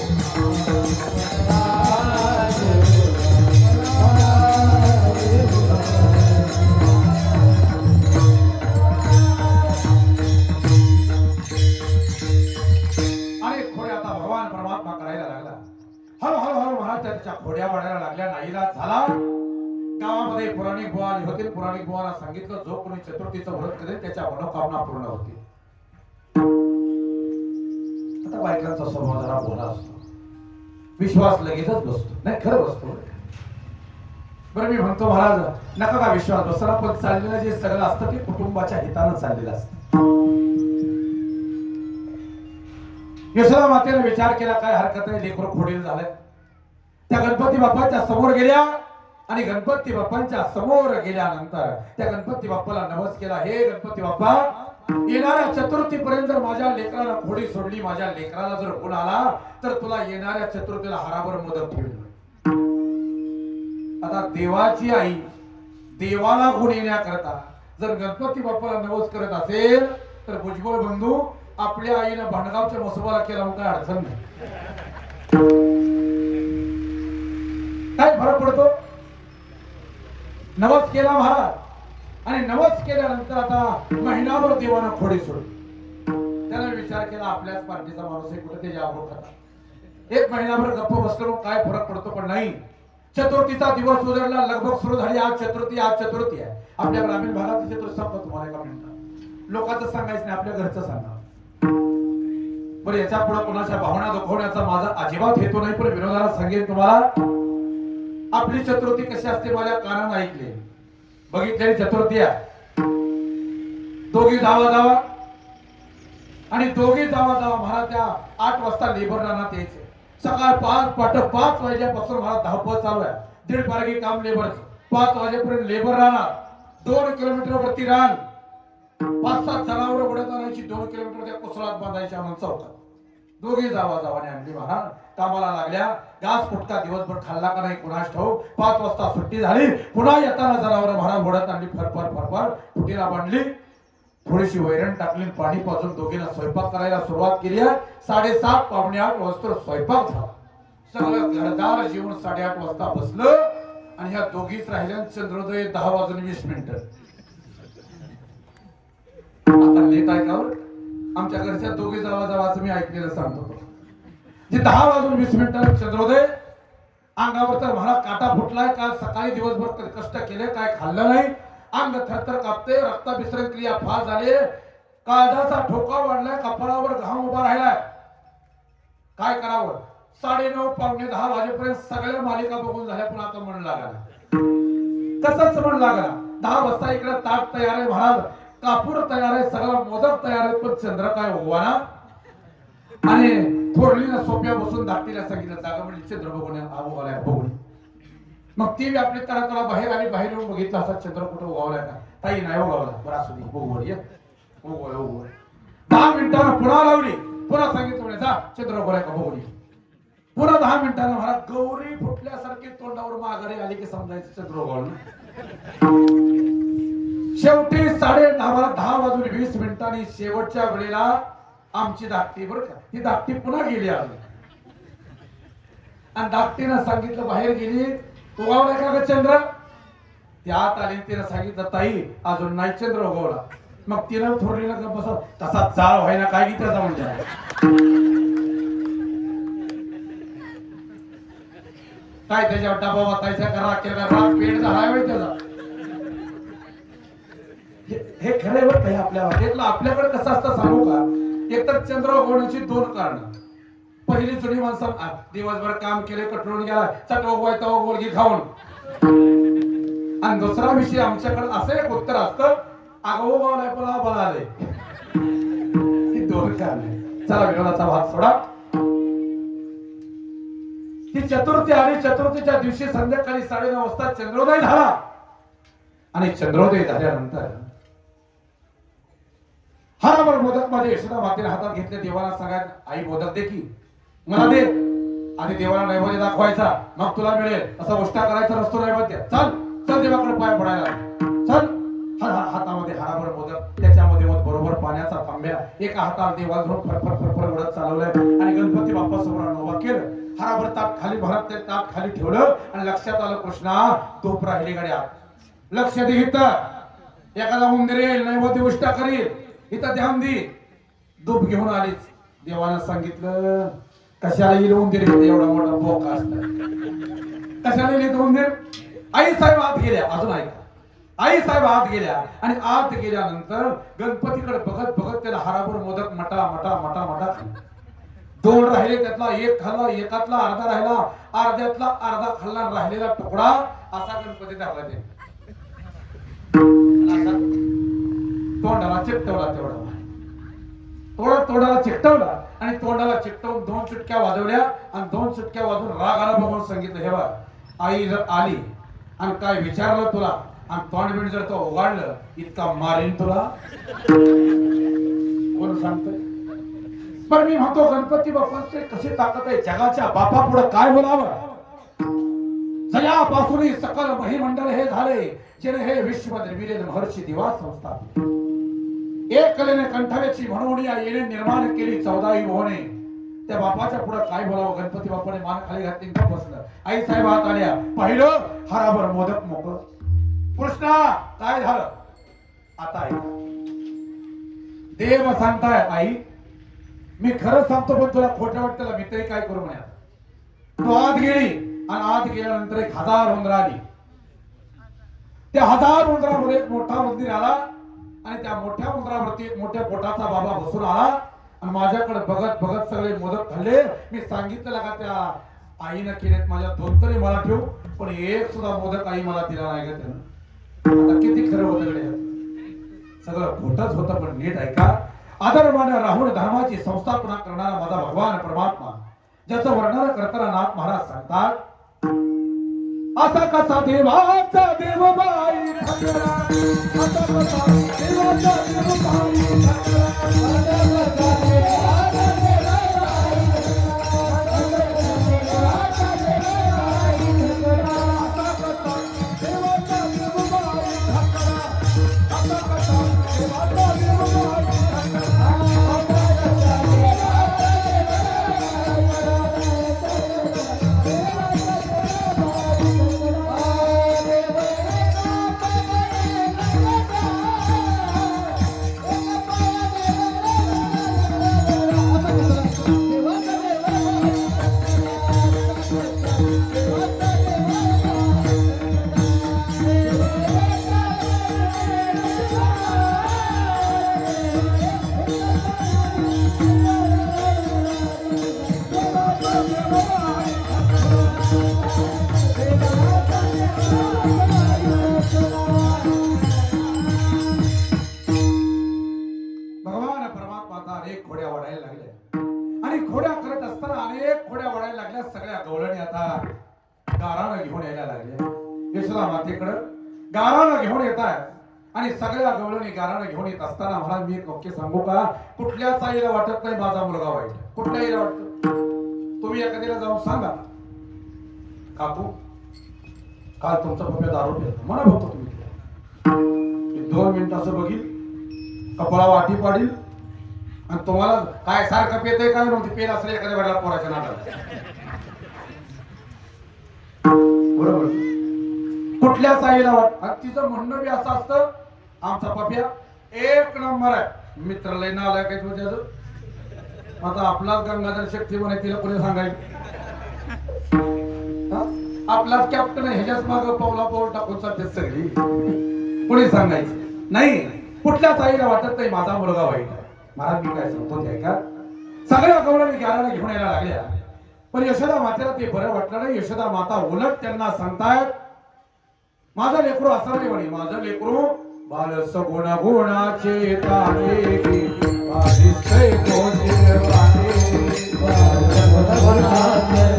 त्याच्या खोड्या वाढायला लागल्या, नाईलाज झाला. गावामध्ये पुराणिक बुवा होते, पुराणिक बुवाला सांगितलं जो कोणी चतुर्थीचं व्रत करेल त्याच्या मनोकामना पूर्ण होतील. आता बायकांचा स्वभाव जरा बोला असतो, विश्वास लगेचच बसतो, नाही खरं बसतो. बरं मी म्हणतो महाराज नका का विश्वास बसला, पण चाललेलं जे सगळं असतं ते कुटुंबाच्या हितानं चाललेलं असतं. यशोदा मातेने विचार केला काय हरकत आहे, लेकरं खोडील झालंय. त्या गणपती बाप्पाच्या समोर गेल्या आणि गणपती बाप्पांच्या समोर गेल्यानंतर त्या गणपती बाप्पाला नमस्कार केला. हे गणपती बाप्पा, येणाऱ्या चतुर्थीपर्यंत जर माझ्या लेकराला खोडी सोडली, माझ्या लेकराला जर गुण आला तर तुला येणाऱ्या चतुर्थीला हराभर मदत होईल. आता देवाची आई देवाला गुण येण्याकरता जर गणपती बाप्पाला नमस्कार करत असेल तर भुजबळ बंधू आपल्या आईनं भांडगावच्या मसोबाला केला काय अडचण नाही. काय फरक पडतो, नवस केला महाराज आणि नवस केल्यानंतर आता महिनाभर देवानं खोडी सोडली. त्याने विचार केला आपल्याच पार्टीचा माणूस आहे, कुठे ते जागरूक करा. 1 महिनाभर गप्प बसलो काय फरक पडतो, पण नाही. चतुर्थीचा दिवस उजळला, लगभग सुरू झाली. आज चतुर्थी आहे. आपल्या ग्रामीण भागात चतुर्थी सांगतो तुम्हाला एका मिनिटात. लोकांचं सांगायचं नाही, आपल्या घरचं सांगा. बरं याच्या पुढे कोणाच्या भावना दुखवण्याचा माझा अजिबात हेतू नाही, पण विरोधाला सांगेन तुम्हाला. आपली चतुर्थी कशी असते माझ्या कानानं ऐकले, बघितलेली चतुर्थी आहे. दोघी जावा आणि दोघी जावा महाराज त्या 8 वाजता लेबर रानात यायचे. सकाळ 5 वाजल्यापासून मला धावपळ चालू आहे. 1.5 पारगी काम लेबरचं. 5 वाजेपर्यंत लेबर राहणार. 2 किलोमीटर वरती रान. 5-7 जनावर उडत आणायची. 2 किलोमीटर त्या कुसळात बांधायच्या म्हणून चौकात. दोघी जावाने आणली महाराज. कामाला लागल्या. घास फुटका दिवसभर खाल्ला का नाही कुणास ठाऊक. 5 वाजता सुट्टी झाली. पुन्हा येताना जनावर महाराज ओढत आणली. फरफर फुटीला बांधली. थोडीशी वैरण टाकली, पाणी पाजून दोघींना स्वयंपाक करायला सुरुवात केली. 7:30 पावणे 8 वाजता स्वयंपाक झाला. सगळं घरदार जेवण 8:30 वाजता बसलं आणि ह्या दोघीच राहिल्या. चंद्रोदय 10:20 आता लेट आहे का? आमच्या घरच्या दोघी जावाचं मी ऐकलेलं सांगतो. जे 10:20 चंद्रोदय. अंगावर तर महाराज काटा फुटलाय. काल सकाळी दिवसभर कष्ट केले, काय खाल्लं नाही. अंग थरथर कापते. रक्ताभिसरण क्रिया फार झाली. काळजाचा ठोका वाढलाय, कपाळावर घाम उभा राहिलाय. काय करावं? 9:30 पावणे 10 वाजेपर्यंत सगळ्या मालिका बघून झाल्या, पण आता मन लागला. कसंच मन लागला. 10 वाजता इकडे ताट तयार आहे महाराज, कापूर तयार आहे, सगळा मोदक तयार आहे, पण चंद्र काय उगवाना. आणि थोरलीनं सोप्या बसून धाकटीला सांगितलं, जागा म्हणजे चंद्र बघून उगवलाय बघून. मग ती आपली तळा बाहेर आली, बाहेर येऊन बघितलं असा चंद्र कुठं उगवलाय का? ताई नाही उगवला. बरं असू दे, उगवल ये उगवलं उगवलं. 10 मिनिटांना पुन्हा लावली, पुन्हा सांगितलं म्हणे जा चंद्र उगवलाय का बघून. पुन्हा 10 मिनिटांना मला गौरी फुटल्यासारखी तोंडावर माघारी आली की समजायचं चंद्र उगवलं. शेवटी 10:30 वाजून 20 मिनिटांनी शेवटच्या वेळेला आमची धाकटी, बरं का, ही धाकटी पुन्हा गेली आली आणि धाकटीनं सांगितलं, बाहेर गेली, उगवलाय का ग चंद्र? ती आत आली, तिनं सांगितलं ताई अजून नाही चंद्र उगवला. मग तिनं थोडीला बस तसा जाळ व्हायला काय की त्याचा म्हणजे काय त्याच्यावर डबा वाचायचा का राखेला राख पेट झाला त्याचा. हे खरं बरं काही आपल्याला आपल्याकडे कसं असतं सांगू का? एकतर चंद्र उगवण्याची 2 कारण. पहिली जुनी माणसं दिवसभर काम केले, कटळून गेला, चट उगवायचा गोळगी खाऊन. आणि दुसरा विषय आमच्याकडे असं एक उत्तर असतं, अगं उगवलाय पण आम्हाला आले. ही 2 कारण. चला विनोदाचा भाग सोडा. ती चतुर्थी आली. चतुर्थीच्या दिवशी संध्याकाळी 9:30 वाजता चंद्रोदय झाला. आणि चंद्रोदय झाल्यानंतर हराभर मोदक माझ्या यशोदा मातेने हातात घेतले. देवाला सांगायचं, आई मोदक दे की, मला दे. आणि देवाला नैवेद्य दाखवायचा, मग तुला मिळेल. असा गोष्टा करायचा नसतो नैवेद्य. चल चल देवाकडे पाय पडायला चल. हातामध्ये हराभर मोदक, त्याच्यामध्ये मग बरोबर पाण्याचा तांब्या, एका हाताला देवाला धरून फरफर फरफर उडत चालवलाय आणि गणपती बाप्पा समोर उभा केलं. हराभर ताट खाली भरत, ते ताट खाली ठेवलं आणि लक्षात आलं, कृष्णा तूप राहिली गड्या, लक्ष दे. इथं एखादा उंदीर येईल, नैवेद्य उष्टा करील, इथं ध्यान दे. दूध घेऊन आलीच. देवानं सांगितलं, कशाला येईल उंदीर, एवढा मोठा बोका असतात, कशाला येईल उंदीर? आई साहेब आत गेल्या. अजून ऐका, आई साहेब आत गेल्या आणि आत गेल्यानंतर गणपतीकडे बघत बघत त्याला हराभर मोदक मटा मटा मटा मटा 2 राहिले, त्यातला 1 खाल्ला, एकातला अर्धा राहिला, अर्ध्यातला अर्धा खाल्ला, राहिलेला तुकडा असा गणपती धरला. ते तोंडाला चिकटवला, तेवढा तोंडाला चिकटवला आणि तोंडाला चिकटवून 2 चुटक्या वाजवल्या आणि 2 चुटक्या वाजून रागाला बघून सांगितलं, हे बघ आई जर आली आणि काय विचारलं तुला आणि तोंड बिंड जर तो उघडलं, इतका मारीन तुला. कोण सांगतोय? पण मी म्हणतो, गणपती बाप्पाचे कशी ताकद आहे, जगाच्या बापा पुढे काय बोलावं. जयापासून सकल महिमंडळ हे झाले, जिने हे विश्व निर्मिले महर्षी दिवा संस्था. एक कलेने कंठाव्याची म्हणून या येणे निर्माण केली 14 भुवने. त्या बापाच्या पुढे काय बोलावं. गणपती बाप्पाने मान खाली घातली, बसलं. आई साहेब आत आल्या, पाहिलं हराभर मोदक मोकळं. कृष्णा काय झालं? आता आई देव सांगताय, आई मी खरं सांगतो, पण तुला खोटं वाटतं, मी तरी काय करू म्हणे. तू आत गेली आणि आत गेल्यानंतर 1000 उंदरं आली. त्या 1000 उंदरामध्ये एक मोठा मंदिर आला आणि त्या मोठ्या उंदरावरती एक मोठ्या पोटाचा बाबा बसून आला आणि माझ्याकडे बघत बघत सगळे मोदक खाल्ले. मी सांगितलं का त्या आईनं केलेत, माझ्या 2 तरी मला ठेवू, पण एक सुद्धा मोदक आई मला दिला नाही. आता किती खरं होतं, सगळं खोटच होतं. पण नीट ऐका, आदरमाने राहुल धर्माची संस्थापना करणारा माझा भगवान परमात्मा, ज्याचं वर्णन करताना नाथ महाराज सांगतात, असा कसा देवाचा देवबाई ठकरा, असा कसा देवाचा देवबाई ठकरा, असा कसा देवाचा देवबाई गारानं घेऊन यायला लागले. यशोदा मातेकडं गारानं घेऊन येत आहे आणि सगळ्या गवळणी गारानं घेऊन येत असताना महाराज मी एक वाक्य सांगू का? कुठल्याच आईला वाटत नाही माझा मुलगा वाईट, कुठल्या आईला वाटत? तुम्ही एखाद्याला जाऊन सांगा, काकू काल तुमचा पप्पा दारू पिला, म्हणा बघतो तुम्ही 2 मिनिट असं बघील, कपाळा वाटी पाडील आणि तुम्हाला काय सारखं पेतय काय नव्हती पेल असेल एखाद्या वेळेला पोराच्या नादाला. बरोबर, कुठल्याच आईला वाट. तिचं म्हणणं बी असं असतं, आमचा पप्या 1 नंबर आहे, मित्र लय नालायक काय तुझ्या. आता आपलाच गंगाधर शक्ती म्हणे, तिला कोणी सांगायचं? आपलाच कॅप्टन आहे, ह्याच्याच माग पावला पाऊल टाकून चालते सगळी, कोणी सांगायचं नाही. कुठल्याच आईला वाटत नाही माझा मुलगा वाईट आहे. महाराज मी काय सांगतो ते का? सगळ्या गवळणी गाराला घेऊन यायला लागल्या, पण यशोदा मातेला ते बरं वाटलं नाही. यशोदा माता उलट त्यांना सांगतायत, माझं लेकरू असं नाही म्हणे, माझं लेकरू बालस गुणा गुणाचे ताने बालिसे गोंधळ वाणे, बालस गुणा गुणाचे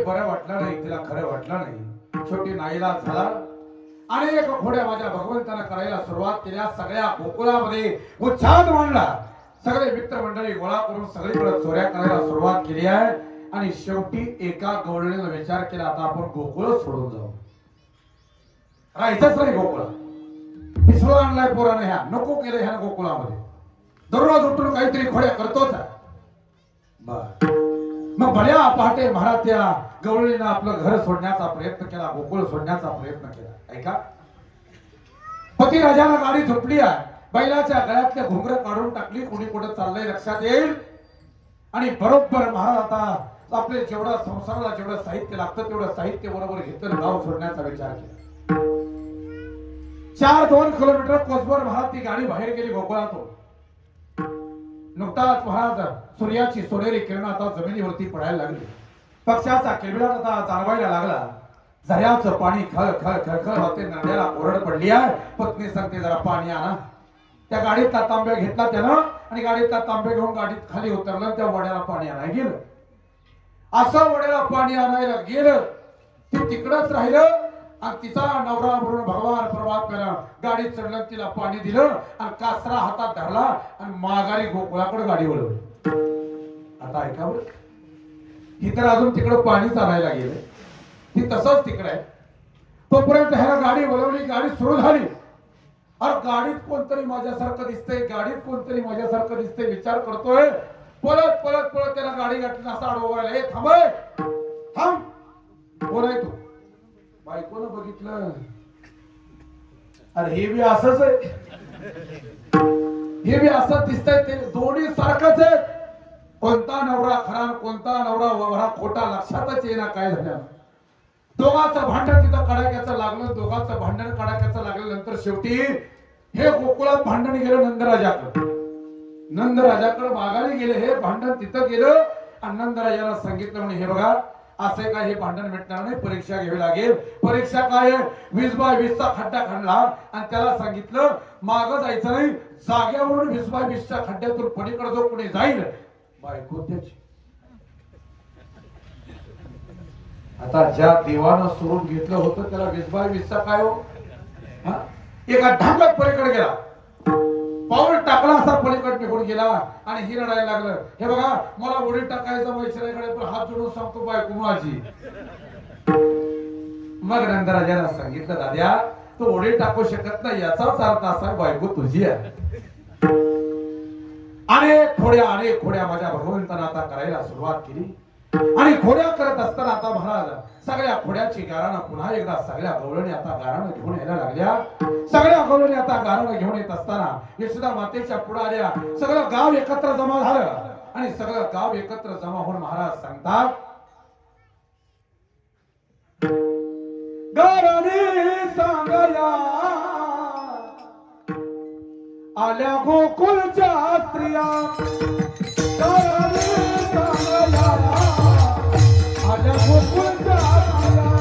बरं वाटलं नाही, तिला खरं वाटलं नाही. शेवटी नाईलाज झाला. अनेक खोड्या माझ्या भगवंतानं करायला सुरुवात केल्या. सगळ्या गोकुळामध्ये उच्छाद मांडला. सगळे मित्रमंडळी गोळा करून सगळीकडे चोऱ्या करायला सुरुवात केली आहे. आणि शेवटी एका गवळणीनं विचार केला, आता आपण गोकुळ सोडून जाऊ, राहायचंच नाही गोकुळा. पिसळून आणलाय पोरानं, ह्या नको केलं ह्या गोकुळामध्ये. दररोज उठून काहीतरी खोड्या करतोच. बर, मग भल्या पहाटे महाराज त्या गवळीनं आपलं घर सोडण्याचा प्रयत्न केला, गोकुळ सोडण्याचा प्रयत्न केला. ऐका, पतिराजानं गाडी झोपली आहे, बैलाच्या गळ्यातल्या घुंगरं काढून टाकली, कुणी कुठं चाललंय लक्षात येईल. आणि बरोबर महाराज आता आपले जेवढं संसाराला जेवढं साहित्य लागतं तेवढं साहित्य बरोबर घेतलं, गाव सोडण्याचा विचार केला. 4-2 किलोमीटर कोसभर महाराज ती गाडी बाहेर गेली गोकुळातून. नुकताच महाराज सूर्याची सोनेरी किरण आता जमिनीवरती पडायला लागली. पक्षाचा किलबिलाट आता जाणवायला लागला. झऱ्याचं पाणी खळ खळ खळ खळ होते. नद्याला ओरड पडली आहे. पत्नी सांगते जरा पाणी आणा. त्या गाडीतला तांब्या घेतला त्यानं आणि गाडीतला तांब्या घेऊन गाडीत खाली उतरलं. त्या वड्याला पाणी आणायला गेलं. असं वड्याला पाणी आणायला गेलं ते तिकडच राहिलं. आणि तिचा नवरा म्हणून भगवान परमात्म्यानं गाडीत चढलं, तिला पाणी दिलं आणि कासरा हातात धरला आणि माघारी गोकुळाकडे गाडी वळवली. आता ऐका बरं, ही तर अजून तिकडं पाणी चालायला गेलं, ती तसंच तिकडे आहे. तोपर्यंत ह्याला गाडी वळवली, गाडी सुरू झाली. अरे गाडीत कोणतरी माझ्यासारखं दिसतंय, गाडीत कोणतरी माझ्यासारखं दिसतंय विचार करतोय. पळत पळत पळत त्याला गाडी गाठली. असा आडवा, हे थांब थांब, कोण आहे तू? बायकोनं बघितलं, अरे हे बी असंच आहे, हे बी असंच दिसतंय. ते दोन्ही सारखंच आहे. कोणता नवरा खरा, कोणता नवरा वरा खोटा लक्षातच येईना काय झालं. दोघांचं भांडण तिथं कडाक्याचं लागलं, दोघांचं भांडण कडाक्याचं लागलं. नंतर शेवटी हे गोकुळात भांडण गेलं नंदराजाकडे. नंदराजाकडे माघारी गेले, हे भांडण तिथं गेलं आणि नंदराजाला सांगितलं म्हणे, हे बघा असे काय हे भांडण मिटणार नाही, परीक्षा घ्यावी लागेल. परीक्षा काय? 20x20चा खड्डा खणला आणि त्याला सांगितलं मागं जायचं नाही, जाग्यावरून 20x20च्या खड्ड्यातून पलीकडे जो कोणी जाईल बायको त्याची. आता ज्या देवानं सोडून घेतलं होतं त्याला 20x20चा काय हो? एका ढांगत पलीकडे गेला, पाऊल टाकला असा पलीकडे निघून गेला आणि ही रडायला लागलं. हे बघा मला उडी टाकायचं मैत्रिणीकडे, पण हात जोडून सांगतो बायको माझी. मग नंदराजाला सांगितलं, दाद्या तू उडी टाकू शकत नाही, याचाच अर्थ असा बायको तुझी आहे. अनेक खोड्या माझ्या भगवंतानं आता करायला सुरुवात केली आणि खोड्या करत असताना आता महाराज सगळ्या खोड्याची गाराणं पुन्हा एकदा सगळ्या गवळणी आता गाराणं घेऊन यायला लागल्या. सगळ्या गवळणी आता गाराणं घेऊन येत असताना यशोदा मातेच्या पुढे आल्या. सगळं गाव एकत्र जमा झालं आणि सगळं गाव एकत्र जमा होऊन महाराज सांगतात, गाराणी सांगया आल्या गोकुळच्या स्त्रिया, गाराणी सांगया आल्या गोकुळच्या स्त्रिया,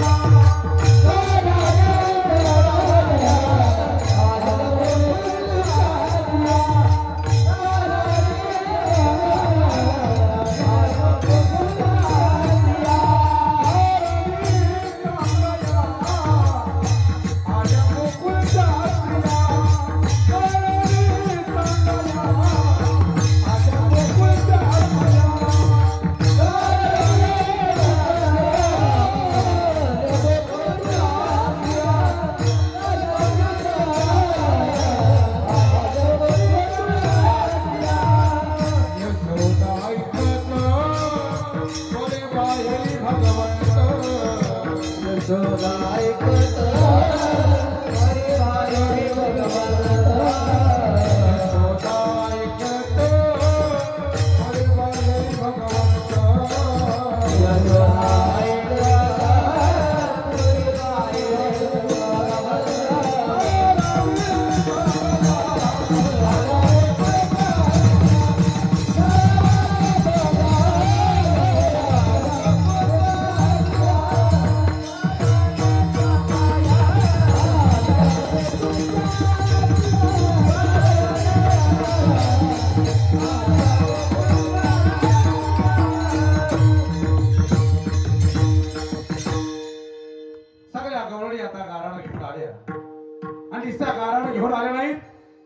घेऊन आले नाहीत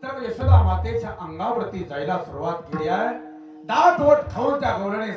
तर यशोदा मातेच्या अंगावरती जायला सुरुवात केली आहे. दात ओठ खाऊन त्या गवळणी